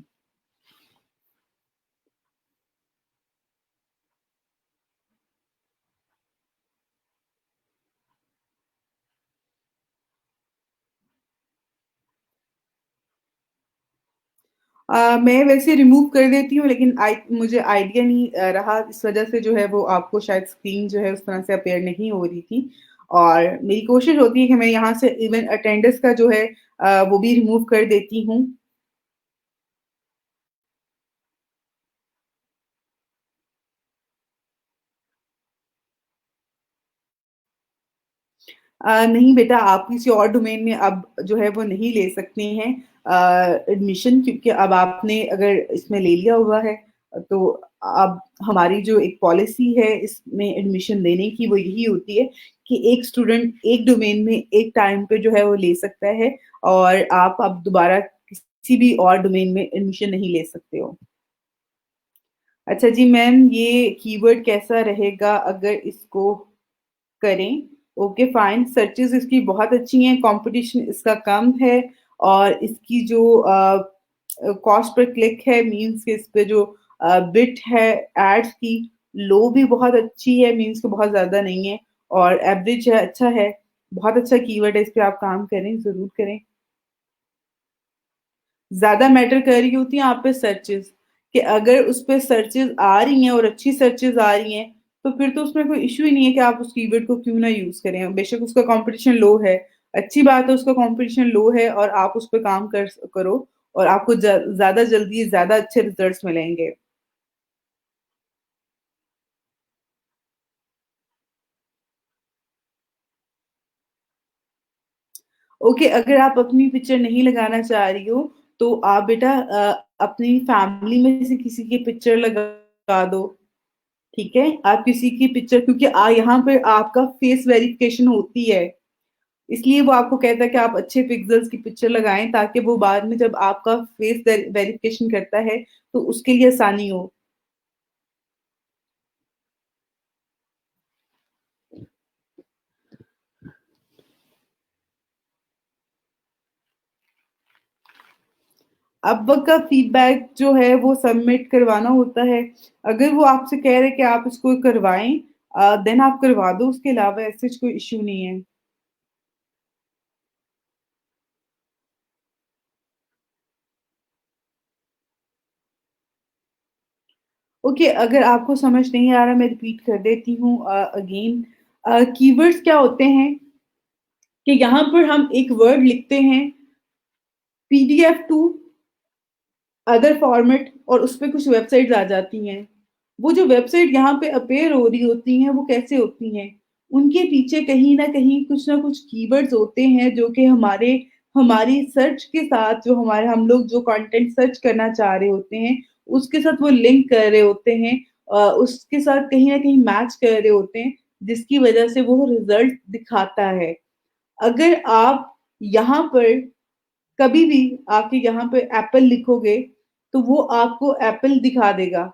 मैं वैसे रिमूव कर देती हूँ लेकिन मुझे आइडिया नहीं रहा इस वज़ह से जो है वो आपको शायद स्क्रीन जो है उस तरह से अपीयर नहीं हो रही थी। और मेरी कोशिश होती है कि मैं यहाँ से इवन अटेंडेंस का जो है वो भी रिमूव कर देती हूँ। नहीं बेटा, आप किसी और डोमेन में अब जो है वो नहीं ले सकते हैं एडमिशन, क्योंकि अब आपने अगर इसमें ले लिया हुआ है, तो अब हमारी जो एक पॉलिसी है इसमें एडमिशन लेने की वो यही होती है कि एक स्टूडेंट एक डोमेन में एक टाइम पे जो है वो ले सकता है और आप अब दोबारा किसी भी और डोमेन में एडमिशन नहीं ले सकते हो। अच्छा जी मैम, ये कीवर्ड कैसा रहेगा अगर इसको करें? ओके फाइन, सर्चेज़ इसकी बहुत अच्छी हैं, कॉम्पिटिशन इसका कम है और इसकी जो कॉस्ट पर क्लिक है, मीन्स कि इस पे जो बिट है एड्स की, लो भी बहुत अच्छी है, मीन्स कि बहुत ज़्यादा नहीं है और एवरेज है, अच्छा है। बहुत अच्छा कीवर्ड है, इस पे आप काम करें, ज़रूर करें। ज़्यादा मैटर कर रही होती हैं आप पे सर्चेज़, कि अगर उस पे सर्चेज़ आ रही हैं और अच्छी सर्चेज़ आ रही हैं, तो फिर तो उसमें कोई इश्यू ही नहीं है कि आप उस कीवर्ड को क्यों ना यूज़ करें। बेशक उसका कॉम्पिटिशन लो है, अच्छी बात है उसका कॉम्पिटिशन लो है और आप उस पे काम करो और आपको ज़्यादा जल्दी ज़्यादा अच्छे रिज़ल्ट्स मिलेंगे। ओके, अगर आप अपनी पिक्चर नहीं लगाना चाह रही हो, तो आप बेटा अपनी फैमिली में से किसी की पिक्चर लगा दो। ठीक है? आप किसी की पिक्चर, क्योंकि यहाँ पे आपका फेस वेरिफिकेशन होती है, इसलिए वो आपको कहता है कि आप अच्छे पिक्सेल्स की पिक्चर लगाएँ ताकि वो बाद में जब आपका फेस वेरिफिकेशन करता है, तो उसके लिए आसानी हो। अब का फीडबैक जो है वो सबमिट करवाना होता है। अगर वो आपसे कह रहे हैं कि आप इसको करवाएँ देन आप करवा दो, उसके अलावा ऐसे कोई इश्यू नहीं है। ओके, अगर आपको समझ नहीं आ रहा मैं रिपीट कर देती हूँ अगेन। कीवर्ड्स क्या होते हैं कि यहाँ पर हम एक वर्ड लिखते हैं पीडीएफ टू अदर फॉर्मेट और उसपे कुछ वेबसाइट्स आ जाती हैं। वो जो वेबसाइट यहाँ पे अपीयर हो रही होती हैं, वो कैसे होती हैं? उनके पीछे कहीं न कहीं कुछ न कुछ कीवर्ड्स होते हैं जो कि हमारी सर्च के साथ जो हमारे हम लोग जो कंटेंट सर्च करना चाह रहे होते हैं, उसके साथ वो लिंक कर रहे होते हैं। उसके साथ कहीं न कहीं मैच कर रहे होते हैं, जिसकी वजह से वो रिज़ल्ट दिखाता है। अगर आप यहाँ पर कभी भी आके यहाँ पे एप्पल लिखोगे, तो वो आपको एप्पल दिखा देगा।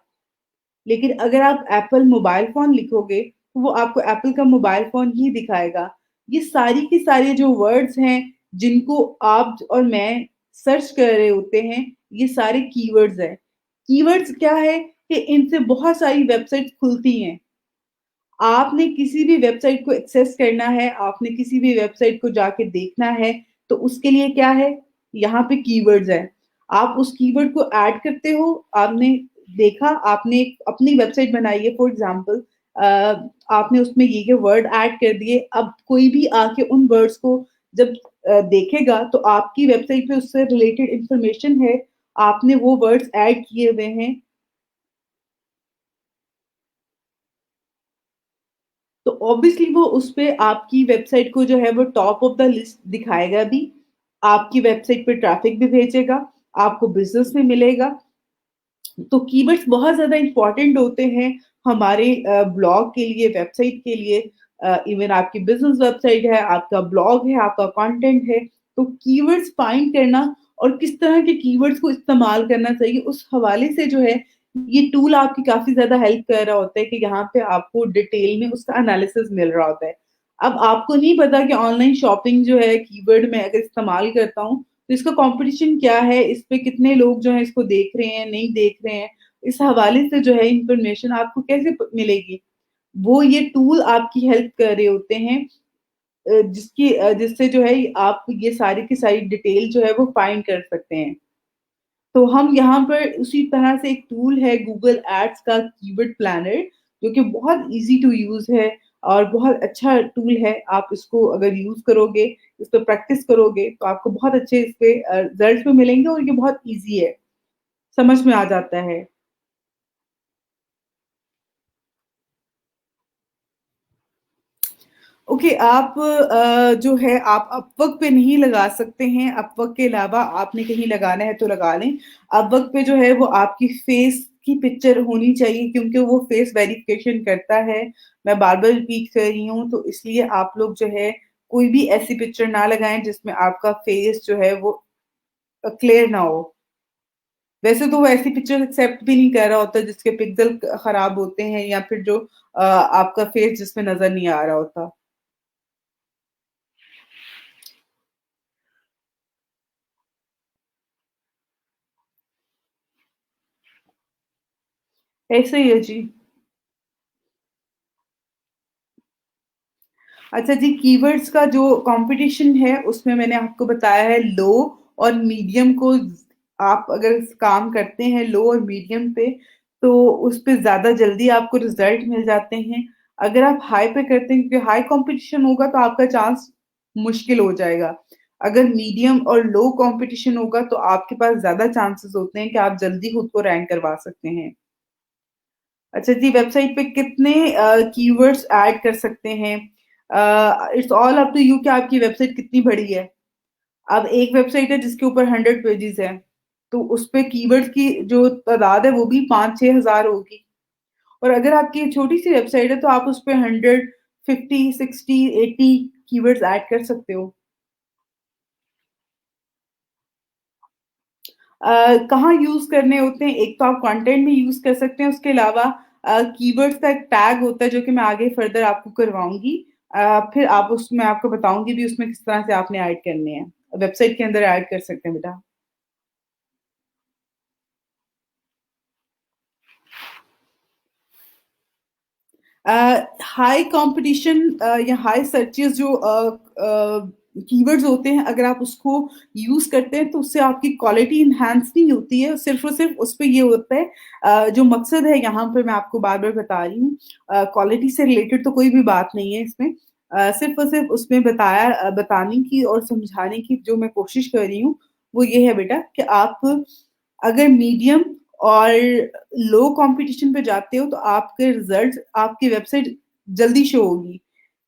लेकिन अगर आप एप्पल मोबाइल फ़ोन लिखोगे, तो वो आपको एप्पल का मोबाइल फ़ोन ही दिखाएगा। ये सारी की सारी जो वर्ड्स हैं, जिनको आप और मैं सर्च कर रहे होते हैं, ये सारे कीवर्ड्स हैं। कीवर्ड्स क्या है कि इनसे बहुत सारी वेबसाइट्स खुलती हैं। आपने किसी भी वेबसाइट को एक्सेस करना है, आपने किसी भी वेबसाइट को जाके देखना है, तो उसके लिए क्या है? यहाँ पे कीवर्ड्स हैं। आप उस कीवर्ड को ऐड करते हो, आपने देखा, आपने एक अपनी वेबसाइट बनाई है फॉर एग्ज़ाम्पल अ, आपने उसमें ये वर्ड ऐड कर दिए, अब कोई भी आके उन वर्ड्स को जब देखेगा तो आपकी वेबसाइट पे उससे रिलेटेड इन्फॉर्मेशन है, आपने वो वर्ड्स ऐड किए हुए हैं, तो ऑब्वियसली वो उसपे आपकी वेबसाइट को जो है वो टॉप ऑफ द लिस्ट दिखाएगा भी, आपकी वेबसाइट पे ट्रैफिक भी भेजेगा, आपको बिज़नेस में मिलेगा। तो कीवर्ड्स बहुत ज़्यादा इम्पोर्टेंट होते हैं हमारे ब्लॉग के लिए, वेबसाइट के लिए इवन आपकी बिज़नेस वेबसाइट है, आपका ब्लॉग है, आपका कंटेंट है, तो कीवर्ड्स फाइंड करना और किस तरह के कीवर्ड्स को इस्तेमाल करना चाहिए, उस हवाले से जो है, ये टूल आपकी काफ़ी ज़्यादा हेल्प कर रहा होता है कि यहाँ पे आपको डिटेल में उसका एनालिसिस मिल रहा होता है। अब आपको नहीं पता कि ऑनलाइन शॉपिंग जो है कीवर्ड मैं अगर इस्तेमाल करता हूँ, तो इसका कंपटीशन क्या है, इस पे कितने लोग जो हैं इसको देख रहे हैं, नहीं देख रहे हैं, इस हवाले से जो है इन्फॉर्मेशन आपको कैसे मिलेगी? वो ये टूल आपकी हेल्प कर रहे होते हैं जिससे जो है आप ये सारी की सारी डिटेल जो है वो फाइंड कर सकते हैं। तो हम यहाँ पर उसी तरह से एक टूल है गूगल एड्स का कीवर्ड प्लानर जो कि बहुत ईज़ी टू यूज़ है और बहुत अच्छा टूल है। आप इसको अगर यूज़ करोगे, इस पे प्रैक्टिस करोगे तो आपको बहुत अच्छे इस पे रिज़ल्ट भी मिलेंगे और ये बहुत ईज़ी है, समझ में आ जाता है। ओके आप जो है आप अपवर्क पे नहीं लगा सकते हैं, अपवर्क के अलावा आपने कहीं लगाना है तो लगा लें। अपवर्क पे जो है वो आपकी फेस की पिक्चर होनी चाहिए क्योंकि वो फेस वेरिफिकेशन करता है। मैं बार-बार रिपीट कर रही हूँ तो इसलिए आप लोग जो है कोई भी ऐसी पिक्चर ना लगाएँ जिसमें आपका फेस जो है वो क्लियर ना हो। वैसे तो वो ऐसी पिक्चर एक्सेप्ट भी नहीं कर रहा होता जिसके पिक्सल खराब होते हैं या फिर जो आपका फेस जिसमें नज़र नहीं आ रहा होता। ऐसे ही है जी। अच्छा जी, कीवर्ड्स का जो कॉम्पिटिशन है, उसमें मैंने आपको बताया है लो और मीडियम को आप अगर काम करते हैं लो और मीडियम पे, तो उस पे ज़्यादा जल्दी आपको रिज़ल्ट मिल जाते हैं। अगर आप हाई पे करते हैं क्योंकि हाई कॉम्पिटिशन होगा तो आपका चांस मुश्किल हो जाएगा। अगर मीडियम और लो कॉम्पिटिशन होगा तो आपके पास ज़्यादा चांसेस होते हैं कि आप जल्दी खुद को रैंक करवा सकते हैं। अच्छा जी, वेबसाइट पे कितने कीवर्ड्स ऐड कर सकते हैं? It's all up to you कि आपकी वेबसाइट कितनी बड़ी है। अब एक वेबसाइट है जिसके ऊपर 100 पेजेज़ हैं, तो उसपे कीवर्ड्स की जो तादाद है वो भी 5-6 हज़ार होगी और अगर आपकी छोटी-सी वेबसाइट है तो आप उसपे 100, 50, 60, 80 कीवर्ड्स ऐड कर सकते हो। कहाँ यूज़ करने होते हैं, एक तो आप कंटेंट में यूज़ कर सकते हैं, उसके अलावा कीवर्ड्स का एक टैग होता है जो कि मैं आगे फर्दर आपको करवाऊँगी। फिर आप उसमें आपको बताऊँगी भी उसमें किस तरह से आपने ऐड करने हैं। वेबसाइट के अंदर ऐड कर सकते हैं बेटा। हाई कंपटीशन या हाई सर्चेज़ जो कीवर्ड्स होते हैं, अगर आप उसको यूज़ करते हैं, तो उससे आपकी क्वालिटी एनहांस नहीं होती है, सिर्फ़ और सिर्फ़ उसपे ये होता है जो मकसद है यहाँ पे मैं आपको बार-बार बता रही हूँ क्वालिटी से रिलेटेड तो कोई भी बात नहीं है इसमें। सिर्फ़ और सिर्फ़ उसमें बताने की और समझाने की जो मैं कोशिश कर रही हूँ, वो ये है बेटा कि आप अगर मीडियम और लो कंपटीशन पे जाते हो तो आपके रिजल्ट आपकी वेबसाइट जल्दी शो होगी।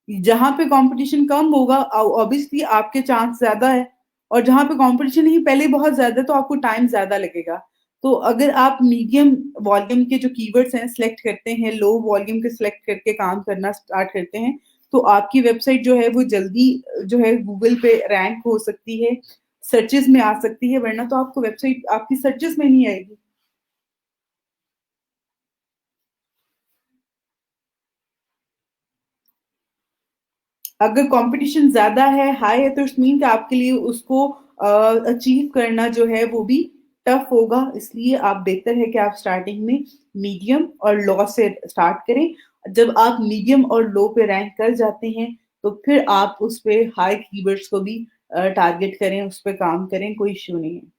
जहाँ पे कंपटीशन कम होगा ऑब्वियसली आपके चांस ज़्यादा है और जहाँ पे कंपटीशन ही पहले ही बहुत ज़्यादा है तो आपको टाइम ज़्यादा लगेगा। तो अगर आप मीडियम वॉल्यूम के जो कीवर्ड्स हैं सिलेक्ट करते हैं, लो वॉल्यूम के सिलेक्ट करके काम करना स्टार्ट करते हैं, तो आपकी वेबसाइट जो है वो जल्दी जो है गूगल पे रैंक हो सकती है, सर्चेज़ में आ सकती है वरना तो आपको वेबसाइट आपकी सर्चेज़ में नहीं आएगी। अगर कंपटीशन ज़्यादा है, हाई है, तो इट्स मीन कि आपके लिए उसको अचीव करना जो है वो भी टफ होगा। इसलिए आप बेहतर है कि आप स्टार्टिंग में मीडियम और लो से स्टार्ट करें। जब आप मीडियम और लो पे रैंक कर जाते हैं, तो फिर आप उस पे हाई कीवर्ड्स को भी टारगेट करें, उस पे काम करें, कोई इश्यू नहीं है।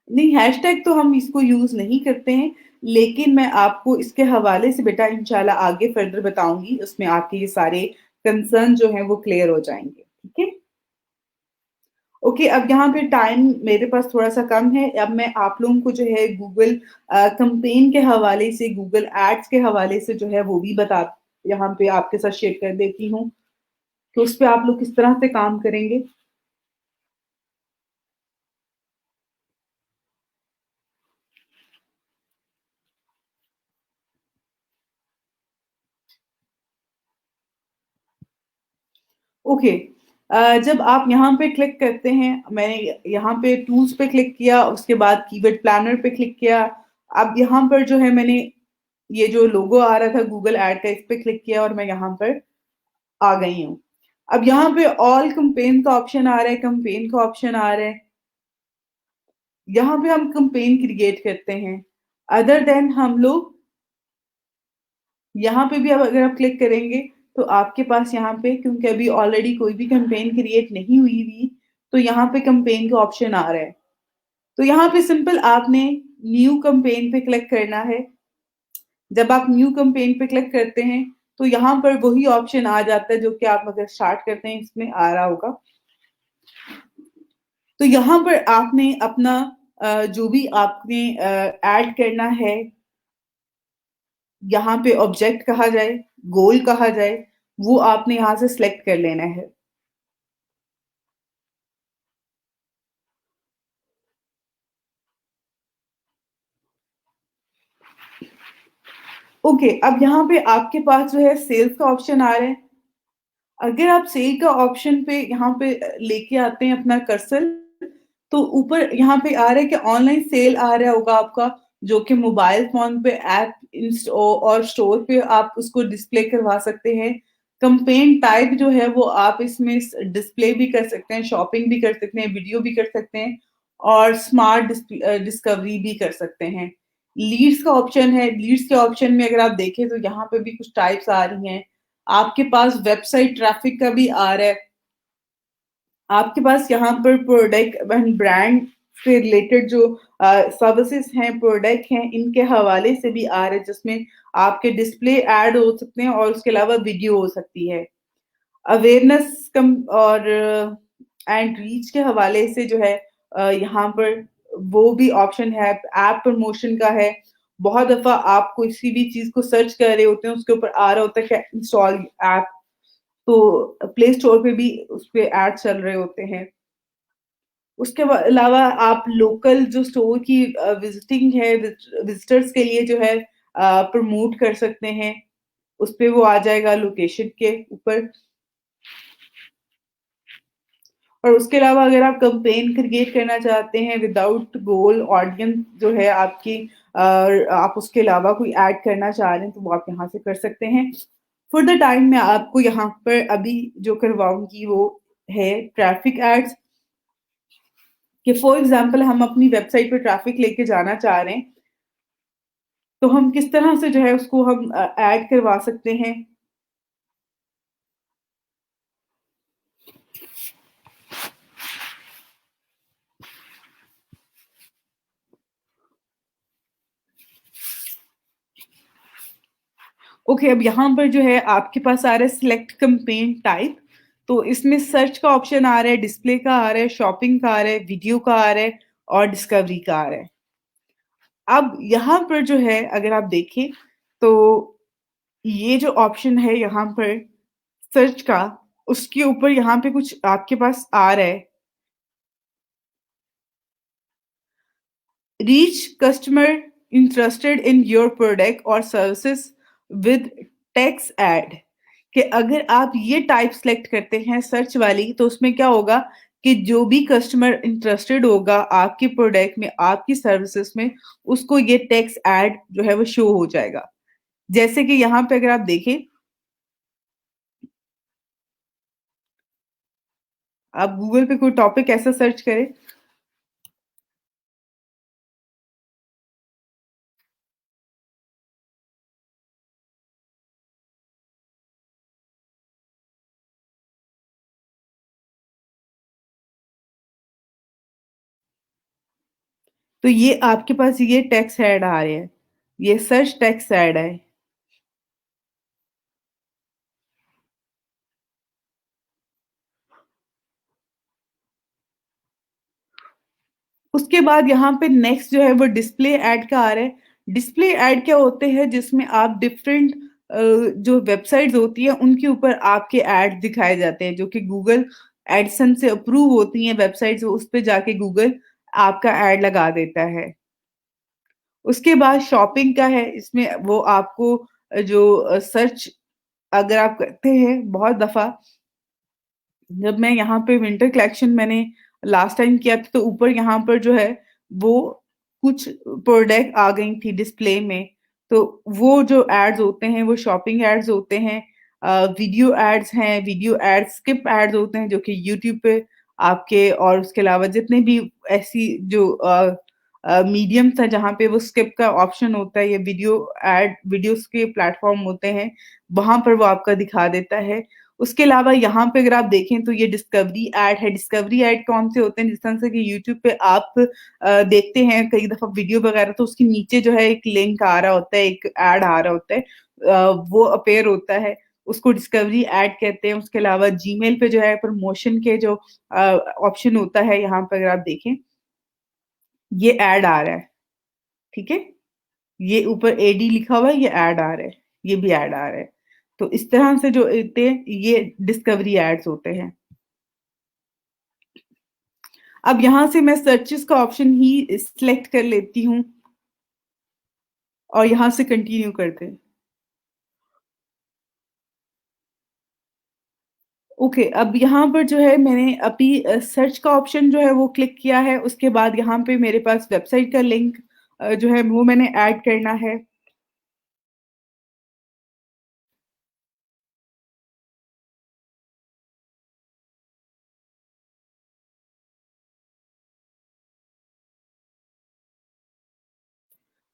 नहीं, हैशटैग तो हम इसको यूज़ नहीं करते हैं, लेकिन मैं आपको इसके हवाले से बेटा इंशाल्लाह आगे फर्दर बताऊँगी, उसमें आपके ये सारे कंसर्न जो हैं वो क्लियर हो जाएँगे, ठीक है? ओके, अब यहाँ पे टाइम मेरे पास थोड़ा-सा कम है, अब मैं आप लोगों को जो है गूगल कैम्पेन के हवाले से, गूगल एड्स के हवाले से जो है वो भी यहाँ पे आपके साथ शेयर कर देती हूँ, कि उस पे आप लोग किस तरह से काम करेंगे। ओके, जब आप यहाँ पे क्लिक करते हैं, मैंने यहाँ पे टूल्स पे क्लिक किया, उसके बाद कीवर्ड प्लानर पे क्लिक किया। अब यहाँ पर जो है मैंने ये जो लोगो आ रहा था गूगल ऐड का, इस पे क्लिक किया और मैं यहाँ पर आ गई हूँ। अब यहाँ पे ऑल कैम्पेन का ऑप्शन आ रहा है, कैम्पेन का ऑप्शन आ रहा है। यहाँ पे हम कैम्पेन क्रिएट करते हैं। अदर देन हम लोग यहाँ पे भी अब अगर आप क्लिक करेंगे, तो आपके पास यहाँ पे क्योंकि अभी ऑलरेडी कोई भी कैम्पेन क्रिएट नहीं हुई हुई, तो यहाँ पे कैम्पेन का ऑप्शन आ रहा है। तो यहाँ पे सिंपल आपने न्यू कैम्पेन पे क्लिक करना है। जब आप न्यू कैम्पेन पे क्लिक करते हैं, तो यहाँ पर वही ऑप्शन आ जाता है जो कि आप अगर स्टार्ट करते हैं इसमें आ रहा होगा। तो यहाँ पर आपने अपना जो भी आपने ऐड करना है, यहाँ पे ऑब्जेक्ट कहा जाए, गोल कहा जाए, वो आपने यहाँ से सिलेक्ट कर लेना है। ओके, अब यहाँ पे आपके पास जो है सेल्स का ऑप्शन आ रहा है। अगर आप सेल का ऑप्शन पे यहाँ पे लेके आते हैं अपना कर्सर, तो ऊपर यहाँ पे आ रहा है कि ऑनलाइन सेल आ रहा होगा आपका, जो कि मोबाइल फ़ोन पे ऐप और स्टोर पे आप उसको डिस्प्ले करवा सकते हैं। कैम्पेन टाइप जो है वो आप इसमें डिस्प्ले भी कर सकते हैं, शॉपिंग भी कर सकते हैं, वीडियो भी कर सकते हैं और स्मार्ट डिस्कवरी भी कर सकते हैं। लीड्स का ऑप्शन है, लीड्स के ऑप्शन में अगर आप देखें तो यहाँ पे भी कुछ टाइप्स आ रही हैं। आपके पास वेबसाइट ट्रैफिक का भी आ रहा है। आपके पास यहाँ पर प्रोडक्ट एंड ब्रांड से रिलेटेड जो सर्विसेज हैं, प्रोडक्ट हैं, इनके हवाले से भी आ रहे हैं, जिसमें आपके डिस्प्ले ऐड हो सकते हैं और उसके अलावा वीडियो हो सकती है। अवेयरनेस कम और एंड रीच के हवाले से जो है यहाँ पर वो भी ऑप्शन है, ऐप प्रमोशन का है। बहुत दफ़ा आप किसी भी चीज़ को सर्च कर रहे होते हैं, उसके ऊपर आ रहा होता है कि इंस्टॉल ऐप, तो प्ले स्टोर पे भी उसपे ऐड चल रहे होते हैं। उसके अलावा आप लोकल जो स्टोर की विजिटिंग है, विजिटर्स के लिए जो है प्रमोट कर सकते हैं। उसपे वो आ जाएगा लोकेशन के ऊपर। और उसके अलावा अगर आप कैम्पेन क्रिएट करना चाहते हैं विदाउट गोल ऑडियंस जो है आपकी, आप उसके अलावा कोई ऐड करना चाह रहे हैं, तो वो आप यहाँ से कर सकते हैं। फॉर द टाइम मैं आपको यहाँ पर अभी जो करवाऊँगी वो है ट्रैफिक एड्स, कि फॉर एग्ज़ाम्पल हम अपनी वेबसाइट पे ट्रैफिक लेके जाना चाह रहे हैं, तो हम किस तरह से जो है उसको हम ऐड करवा सकते हैं। ओके, अब यहाँ पर जो है आपके पास आ रहा है सिलेक्ट कैम्पेन टाइप, तो इसमें सर्च का ऑप्शन आ रहा है, डिस्प्ले का आ रहा है, शॉपिंग का आ रहा है, वीडियो का आ रहा है और डिस्कवरी का आ रहा है। अब यहाँ पर जो है अगर आप देखें, तो ये जो ऑप्शन है यहाँ पर सर्च का, उसके ऊपर यहाँ पे कुछ आपके पास आ रहा है, reach customer interested in your product और सर्विसेज विद टेक्स्ट ऐड, कि अगर आप ये टाइप सेलेक्ट करते हैं सर्च वाली, तो उसमें क्या होगा कि जो भी कस्टमर इंटरेस्टेड होगा आपके प्रोडक्ट में, आपकी सर्विसेज में, उसको ये टेक्स्ट ऐड जो है वो शो हो जाएगा। जैसे कि यहाँ पे अगर आप देखें, आप गूगल पे कोई टॉपिक ऐसा सर्च करें, तो ये आपके पास ये टेक्स्ट ऐड आ रहे हैं। ये सर्च टेक्स्ट ऐड है। उसके बाद यहाँ पे नेक्स्ट जो है वो डिस्प्ले ऐड का आ रहा है। डिस्प्ले ऐड क्या होते हैं, जिसमें आप डिफरेंट जो वेबसाइट्स होती है उनके ऊपर आपके ऐड दिखाए जाते हैं, जो कि गूगल एडसन से अप्रूव होती हैं वेबसाइट्स, उस पे जाके गूगल आपका ऐड लगा देता है। उसके बाद शॉपिंग का है, इसमें वो आपको जो सर्च अगर आप करते हैं बहुत दफा, जब मैं यहाँ पे विंटर कलेक्शन मैंने लास्ट टाइम किया था, तो ऊपर यहाँ पर जो है वो कुछ प्रोडक्ट आ गई थी डिस्प्ले में। तो वो जो एड्स होते हैं वो शॉपिंग एड्स होते हैं, वीडियो एड्स हैं, वीडियो एड्स, स्किप एड्स होते हैं जो कि यूट्यूब पे आपके, और उसके अलावा जितने भी ऐसी जो मीडियम्स है जहाँ पे वो स्किप का ऑप्शन होता है, ये वीडियोस के प्लेटफॉर्म होते हैं, वहां पर वो आपका दिखा देता है। उसके अलावा यहाँ पे अगर आप देखें तो ये डिस्कवरी ऐड है। डिस्कवरी ऐड कौन से होते हैं, जिस तरह से कि यूट्यूब पे आप देखते हैं कई दफा वीडियो वगैरह, तो उसके नीचे जो है एक लिंक आ रहा होता है, एक ऐड आ रहा होता है, वो अपेयर होता है, उसको डिस्कवरी ऐड कहते हैं। उसके अलावा जीमेल पे जो है प्रमोशन के जो ऑप्शन होता है, यहाँ पर अगर आप देखें ये ऐड आ रहा है, ठीक है, ये ऊपर एडी लिखा हुआ है, ये ऐड आ रहा है, ये भी ऐड आ रहा है। तो इस तरह से जो होते हैं ये डिस्कवरी एड्स होते हैं। अब यहाँ से मैं सर्चेस का ऑप्शन ही सिलेक्ट कर लेती हूँ और यहाँ से कंटिन्यू करते हैं। ओके, अब यहाँ पर जो है मैंने अभी सर्च का ऑप्शन जो है वो क्लिक किया है। उसके बाद यहाँ पे मेरे पास वेबसाइट का लिंक जो है वो मैंने ऐड करना है।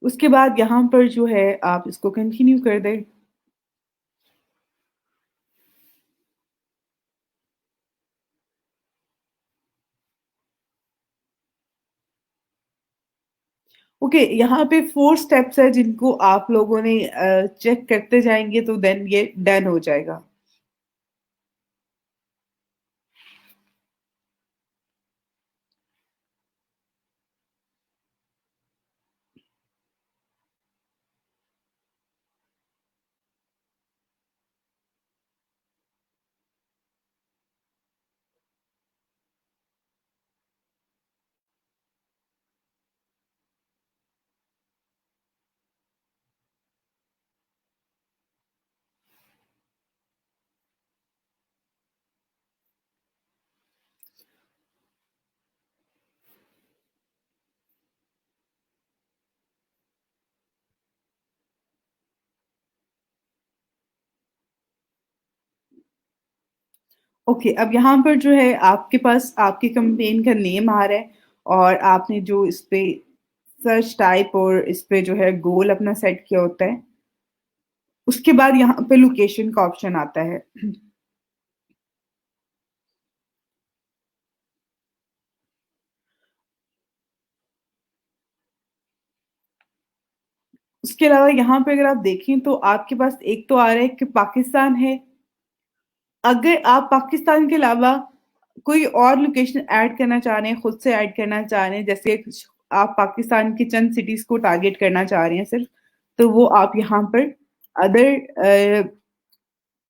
उसके बाद यहाँ पर जो है आप इसको कंटिन्यू कर दें। ओके, यहाँ पे 4 स्टेप्स है जिनको आप लोगों ने चेक करते जाएंगे तो देन ये डन हो जाएगा। ओके, अब यहाँ पर जो है आपके पास आपकी कंपेन का नेम आ रहा है, और आपने जो इस पे सर्च टाइप और इस पे जो है गोल अपना सेट किया होता है। उसके बाद यहाँ पे लोकेशन का ऑप्शन आता है। उसके अलावा यहाँ पे अगर आप देखें तो आपके पास एक तो आ रहा है कि पाकिस्तान है। अगर आप पाकिस्तान के अलावा कोई और लोकेशन ऐड करना चाह रहे हैं, खुद से ऐड करना चाह रहे हैं, जैसे आप पाकिस्तान की चंद सिटीज को टारगेट करना चाह रहे हैं सिर्फ, तो वो आप यहाँ पर other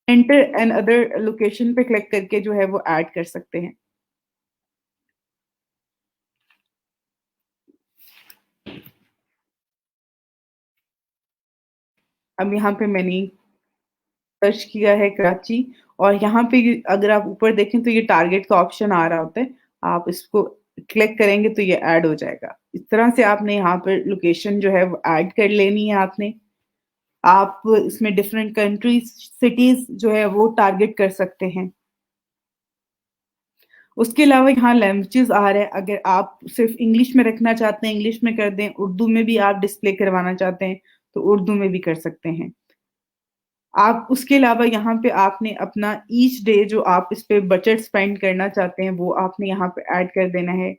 enter and other location पे क्लिक करके जो है वो ऐड कर सकते हैं। अब यहाँ पे मैंने सर्च किया है कराची, और यहाँ पे अगर आप ऊपर देखें तो ये टारगेट का ऑप्शन आ रहा होता है, आप इसको क्लिक करेंगे तो ये ऐड हो जाएगा। इस तरह से आपने यहाँ पर लोकेशन जो है वो ऐड कर लेनी है आपने। आप इसमें डिफरेंट कंट्रीज़, सिटीज़ जो है वो टारगेट कर सकते हैं। उसके अलावा यहाँ लैंग्वेजेज़ आ रहा है, अगर आप सिर्फ़ इंग्लिश में रखना चाहते हैं, इंग्लिश में कर दें, उर्दू में भी आप डिस्प्ले करवाना चाहते हैं, तो उर्दू में भी कर सकते हैं। आप उसके अलावा यहाँ पे आपने अपना ईच डे जो आप इस पे बजट स्पेंड करना चाहते हैं, वो आपने यहाँ पे ऐड कर देना है।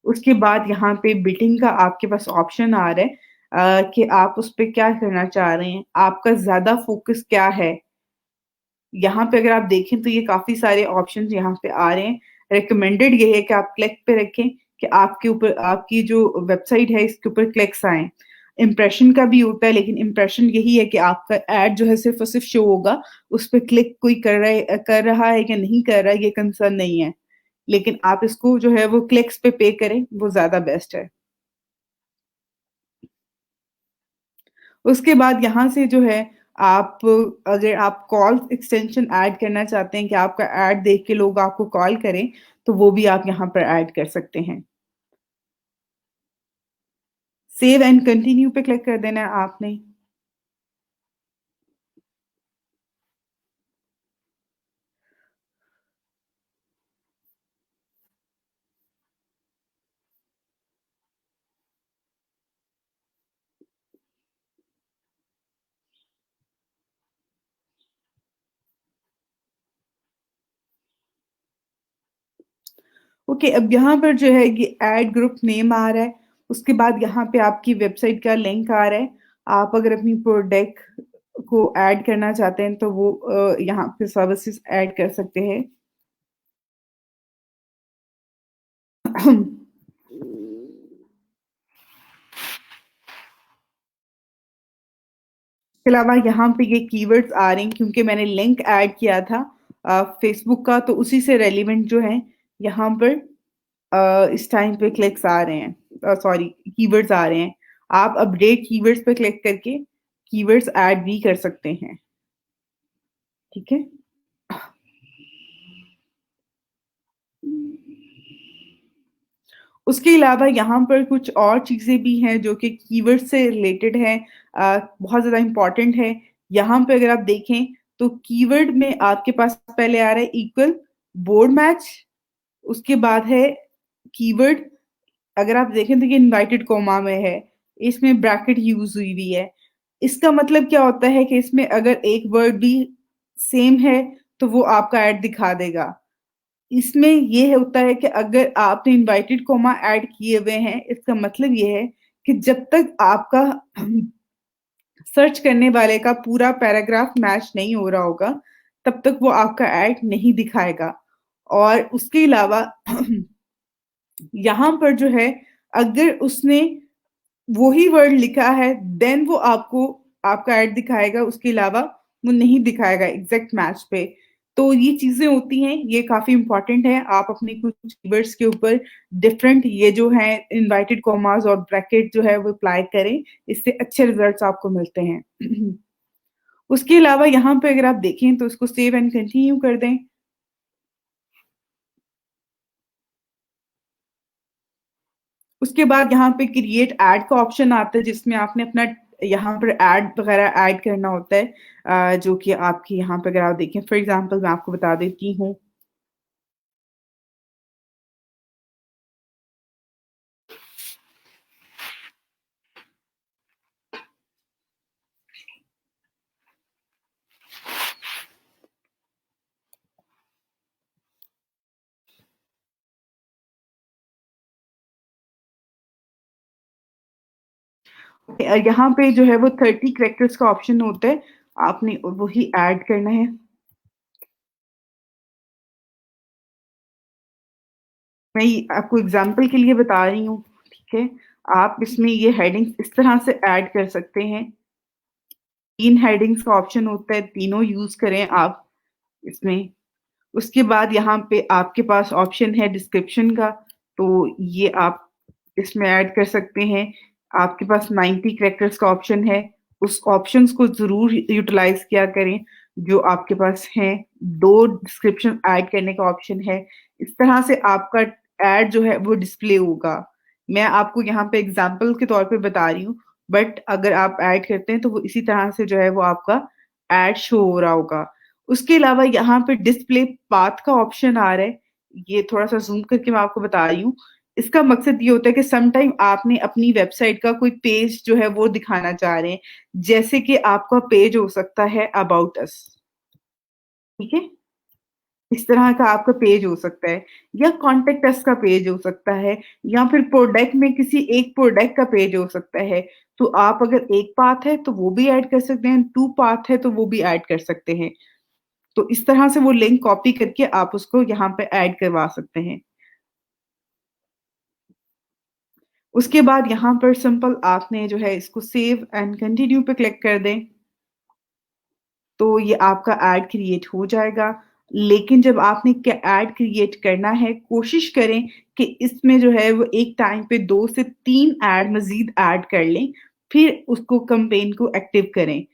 उसके बाद यहाँ पे बिटिंग का आपके पास ऑप्शन आ रहा है कि आप उस पे क्या करना चाह रहे हैं, आपका ज़्यादा फ़ोकस क्या है? यहाँ पे अगर आप देखें तो ये काफ़ी सारे ऑप्शंस यहाँ पे आ रहे हैं। रिकमेंडेड ये है कि आप क्लिक पे रखें कि आपके ऊपर आपकी जो वेबसाइट है इसके ऊपर क्लिक्स आएँ। इम्प्रेशन का भी होता है, लेकिन इम्प्रेशन यही है कि आपका ऐड जो है सिर्फ़ और सिर्फ़ शो होगा, उस पे क्लिक कोई कर रहा है या नहीं कर रहा है ये कंसर्न नहीं है। लेकिन आप इसको जो है वो क्लिक्स पे करें, वो ज़्यादा बेस्ट है। उसके बाद यहाँ से जो है आप, अगर आप कॉल एक्सटेंशन ऐड करना चाहते हैं कि आपका ऐड देख के लोग आपको कॉल करें, तो वो भी आप यहाँ पर ऐड कर सकते हैं। सेव एंड कंटिन्यू पे क्लिक कर देना है आपने। ओके, अब यहाँ पर जो है ये ऐड ग्रुप नेम आ रहा है, उसके बाद यहाँ पे आपकी वेबसाइट का लिंक आ रहा है। आप अगर अपनी प्रोडक्ट को ऐड करना चाहते हैं, तो वो यहाँ पे सर्विसेज़ ऐड कर सकते हैं। इसके अलावा यहाँ पे ये कीवर्ड्स आ रहे हैं क्योंकि मैंने लिंक ऐड किया था फेसबुक का, तो उसी से रेलेवेंट जो है यहाँ पर इस टाइम पे क्लिक्स आ रहे हैं, सॉरी कीवर्ड्स आ रहे हैं। आप अपडेट कीवर्ड्स पे क्लिक करके कीवर्ड्स ऐड भी कर सकते हैं। ठीक है? उसके अलावा यहाँ पर कुछ और चीज़ें भी हैं जो कि कीवर्ड से रिलेटेड हैं, बहुत ज़्यादा इम्पोर्टेंट है। यहाँ पे अगर आप देखें तो कीवर्ड में आपके पास पहले आ रहा है इक्वल, बोर्ड मैच, उसके बाद है कीवर्ड, अगर आप देखें तो ये इनवर्टेड कॉमा में है, इसमें ब्रैकेट यूज़ हुई हुई है। इसका मतलब क्या होता है कि इसमें अगर एक वर्ड भी सेम है, तो वो आपका ऐड दिखा देगा। इसमें ये होता है कि अगर आपने इनवर्टेड कॉमा ऐड किए हुए हैं, इसका मतलब ये है कि जब तक आपका सर्च करने वाले का पूरा पैराग्राफ मैच नहीं हो रहा होगा, तब तक वो आपका ऐड नहीं दिखाएगा। और उसके अलावा यहाँ पर जो है, अगर उसने वही वर्ड लिखा है, देन वो आपको आपका ऐड दिखाएगा, उसके अलावा वो नहीं दिखाएगा एग्ज़ैक्ट मैच पे। तो ये चीज़ें होती हैं, ये काफ़ी इम्पोर्टेंट है। आप अपने कुछ कीवर्ड्स के ऊपर डिफरेंट ये जो हैं इनवर्टेड कॉमास और ब्रैकेट जो है वो अप्लाई करें, इससे अच्छे रिज़ल्ट्स आपको मिलते हैं। उसके अलावा यहाँ पे अगर आप देखें तो इसको सेव एंड कंटिन्यू कर दें। उसके बाद यहाँ पे क्रिएट ऐड का ऑप्शन आता है जिसमें आपने अपना यहाँ पर ऐड वगैरह ऐड करना होता है, जो कि आपकी यहाँ पे अगर आप देखें, फॉर एग्ज़ाम्पल मैं आपको बता देती हूँ। यहाँ पे जो है वो 30 कैरेक्टर्स का ऑप्शन होता है, आपने वही ऐड करना है। मैं ये आपको एग्ज़ाम्पल के लिए बता रही हूँ, ठीक है? आप इसमें ये हेडिंग्स इस तरह से ऐड कर सकते हैं। 3 हेडिंग्स का ऑप्शन होता है, तीनों यूज़ करें आप इसमें। उसके बाद यहाँ पे आपके पास ऑप्शन है डिस्क्रिप्शन का, तो ये आप इसमें ऐड कर सकते हैं। आपके पास 90 कैरेक्टर्स का ऑप्शन है, उस ऑप्शंस को ज़रूर यूटिलाइज़ किया करें, जो आपके पास हैं। 2 डिस्क्रिप्शन ऐड करने का ऑप्शन है। इस तरह से आपका ऐड जो है वो डिस्प्ले होगा। मैं आपको यहाँ पे एग्जांपल के तौर पे बता रही हूँ, बट अगर आप ऐड करते हैं तो वो इसी तरह से जो है वो आपका ऐड शो हो रहा होगा। उसके अलावा यहाँ पे डिस्प्ले पाथ का ऑप्शन आ रहा है, ये थोड़ा-सा ज़ूम करके मैं आपको बता रही हूँ। इसका मकसद ये होता है कि सम टाइम आपने अपनी वेबसाइट का कोई पेज जो है वो दिखाना चाह रहे हैं, जैसे कि आपका पेज हो सकता है अबाउट अस, ठीक है? इस तरह का आपका पेज हो सकता है या कॉन्टेक्ट अस का पेज हो सकता है या फिर प्रोडक्ट में किसी एक प्रोडक्ट का पेज हो सकता है। तो आप अगर एक पाथ है तो वो भी ऐड कर सकते हैं, 2 पाथ है तो वो भी ऐड कर सकते हैं। तो इस तरह से वो लिंक कॉपी करके आप उसको यहाँ पे ऐड करवा सकते हैं। उसके बाद यहाँ पर सिंपल आपने जो है इसको सेव एंड कंटिन्यू पे क्लिक कर दें। तो ये आपका ऐड क्रिएट हो जाएगा। लेकिन जब आपने क ऐड क्रिएट करना है, कोशिश करें कि इसमें जो है वो एक टाइम पे 2 से 3 ऐड मज़ीद ऐड कर लें, फिर उसको कैंपेन को एक्टिव करें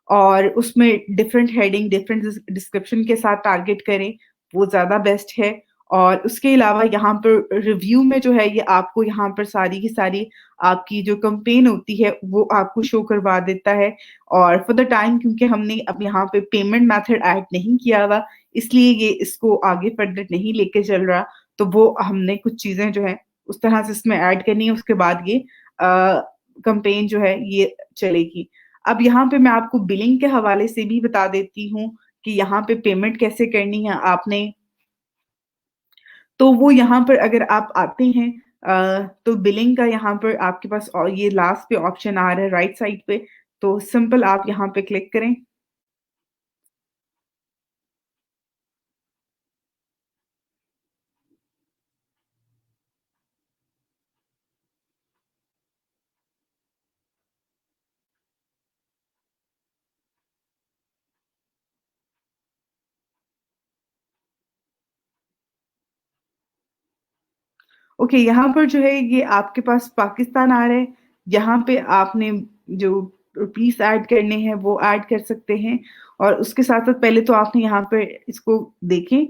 और उसमें डिफरेंट हेडिंग, डिफरेंट डिस्क्रिप्शन के साथ टारगेट करें, वो ज़्यादा बेस्ट है। और उसके अलावा यहाँ पर रिव्यू में जो है ये आपको यहाँ पर सारी की सारी आपकी जो कैंपेन होती है, वो आपको शो करवा देता है। और फॉर द टाइम क्योंकि हमने अब यहाँ पे पेमेंट मेथड ऐड नहीं किया हुआ, इसलिए ये इसको आगे फर्दर नहीं लेके चल रहा। तो वो हमने कुछ चीज़ें जो हैं उस तरह से इसमें ऐड करनी है, उसके बाद ये कैंपेन जो है ये चलेगी। अब यहाँ पे मैं आपको बिलिंग के हवाले से भी बता देती हूँ कि यहाँ पे पेमेंट कैसे करनी है आपने। तो वो यहाँ पर अगर आप आते हैं तो बिलिंग का यहाँ पर आपके पास और ये लास्ट पे ऑप्शन आ रहा है राइट साइड पे, तो सिंपल आप यहाँ पे क्लिक करें। ओके, यहाँ पर जो है ये आपके पास पाकिस्तान आ रहा है, यहाँ पे आपने जो रुपीस ऐड करने हैं वो ऐड कर सकते हैं और उसके साथ-साथ पहले तो आपने यहाँ पे इसको देखें,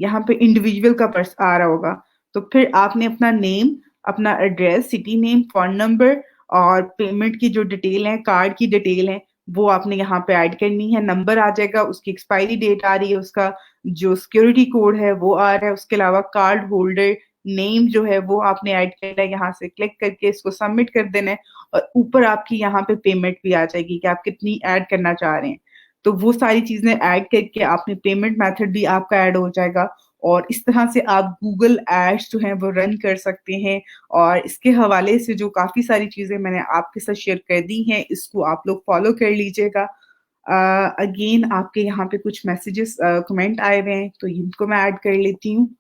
यहाँ पे इंडिविजुअल का पर्स आ रहा होगा। तो फिर आपने अपना नेम, अपना address, city name, phone number और पेमेंट की जो डिटेल है, कार्ड की डिटेल है, वो आपने यहाँ पे ऐड करनी है। नंबर आ जाएगा, उसकी एक्सपायरी डेट आ रही है, उसका जो सिक्योरिटी कोड है वो आ रहा है, उसके अलावा कार्ड होल्डर नेम जो है वो आपने ऐड करना है, यहाँ से क्लिक करके इसको सबमिट कर देना है और ऊपर आपकी यहाँ पे पेमेंट भी आ जाएगी कि आप कितनी ऐड करना चाह रहे हैं। तो वो सारी चीज़ें ऐड करके आपने पेमेंट मेथड भी आपका ऐड हो जाएगा और इस तरह से आप गूगल एड्स जो हैं वो रन कर सकते हैं और इसके हवाले से जो काफ़ी सारी चीज़ें मैंने आपके साथ शेयर कर दी हैं, इसको आप लोग फ़ॉलो कर लीजिएगा। अगेन आपके यहाँ पे कुछ मैसेजेस कमेंट आए हुए हैं, तो इनको मैं ऐड कर लेती हूँ।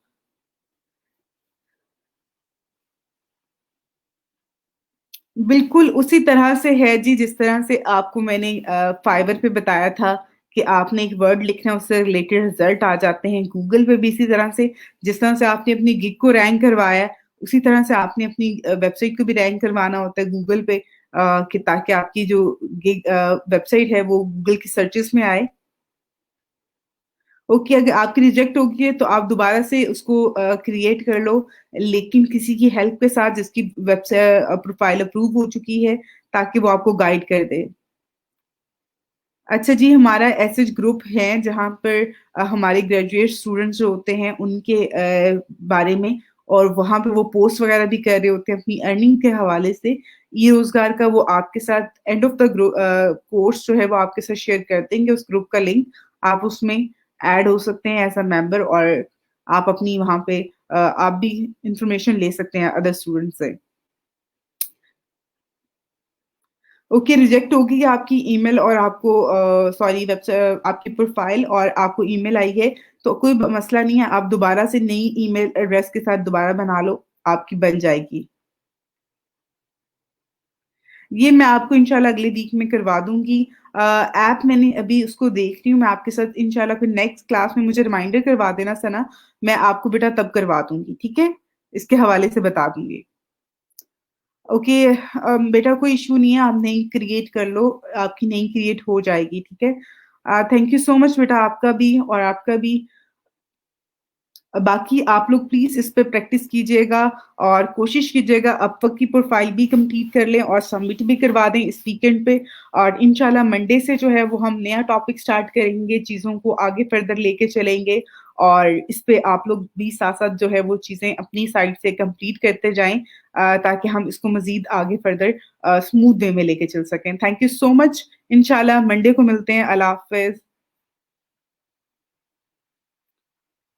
बिल्कुल, उसी तरह से है जी, जिस तरह से आपको मैंने फाइवर पे बताया था कि आपने एक वर्ड लिखना है, उससे रिलेटेड रिज़ल्ट आ जाते हैं। गूगल पे भी इसी तरह से, जिस तरह से आपने अपनी गिग को रैंक करवाया है, उसी तरह से आपने अपनी वेबसाइट को भी रैंक करवाना होता है गूगल पे कि ताकि आपकी जो गिग वेबसाइट है, वो गूगल की सर्चेज़ में आए। ओके, अगर आपकी रिजेक्ट हो गई है, तो आप दोबारा से उसको क्रिएट कर लो, लेकिन किसी की हेल्प के साथ जिसकी प्रोफ़ाइल अप्रूव हो चुकी है, ताकि वो आपको गाइड कर दे। अच्छा जी, हमारा ऐसे ग्रुप है जहाँ पर हमारे ग्रेजुएट स्टूडेंट्स जो होते हैं उनके बारे में और वहाँ पे वो पोस्ट वगैरह भी कर रहे होते हैं अपनी अर्निंग के हवाले से। ई-रोज़गार का वो आपके साथ एंड ऑफ द कोर्स जो है वो आपके साथ शेयर कर देंगे उस ग्रुप का लिंक। आप उसमें ऐड हो सकते हैं एज़ अ मेंबर और आप अपनी वहाँ पे आप भी इन्फॉर्मेशन ले सकते हैं अदर स्टूडेंट्स से। ओके, रिजेक्ट हो गई है आपकी ईमेल और आपको सॉरी आपकी प्रोफ़ाइल और आपको ईमेल आई है, तो कोई मसला नहीं है, आप दोबारा से नई ईमेल एड्रेस के साथ दोबारा बना लो, आपकी बन जाएगी। ये मैं आपको इंशाल्लाह अगले वीक में करवा दूँगी। ऐप मैंने अभी उसको देख रही हूँ, मैं आपके साथ इंशाल्लाह फिर नेक्स्ट क्लास में मुझे रिमाइंडर करवा देना सना, मैं आपको बेटा तब करवा दूँगी, ठीक है? इसके हवाले से बता दूँगी। ओके बेटा कोई इश्यू नहीं है, आप नई क्रिएट कर लो, आपकी नई क्रिएट हो जाएगी, ठीक है? थैंक यू सो मच बेटा आपका भी और आपका भी बाकी आप लोग प्लीज़ इस पे प्रैक्टिस कीजिएगा और कोशिश कीजिएगा अपवर्क की प्रोफ़ाइल भी कंप्लीट कर लें और सबमिट भी करवा दें इस वीकेंड पे और इंशाल्लाह मंडे से जो है वो हम नया टॉपिक स्टार्ट करेंगे, चीज़ों को आगे फर्दर लेके चलेंगे और इस पे आप लोग भी साथ-साथ जो है वो चीज़ें अपनी साइड से कंप्लीट करते जाएँ ताकि हम इसको मज़ीद आगे फर्दर स्मूथ वे में लेके चल सकें। Thank you so much. इंशाल्लाह मंडे को मिलते हैं। अल्लाह हाफ़िज़।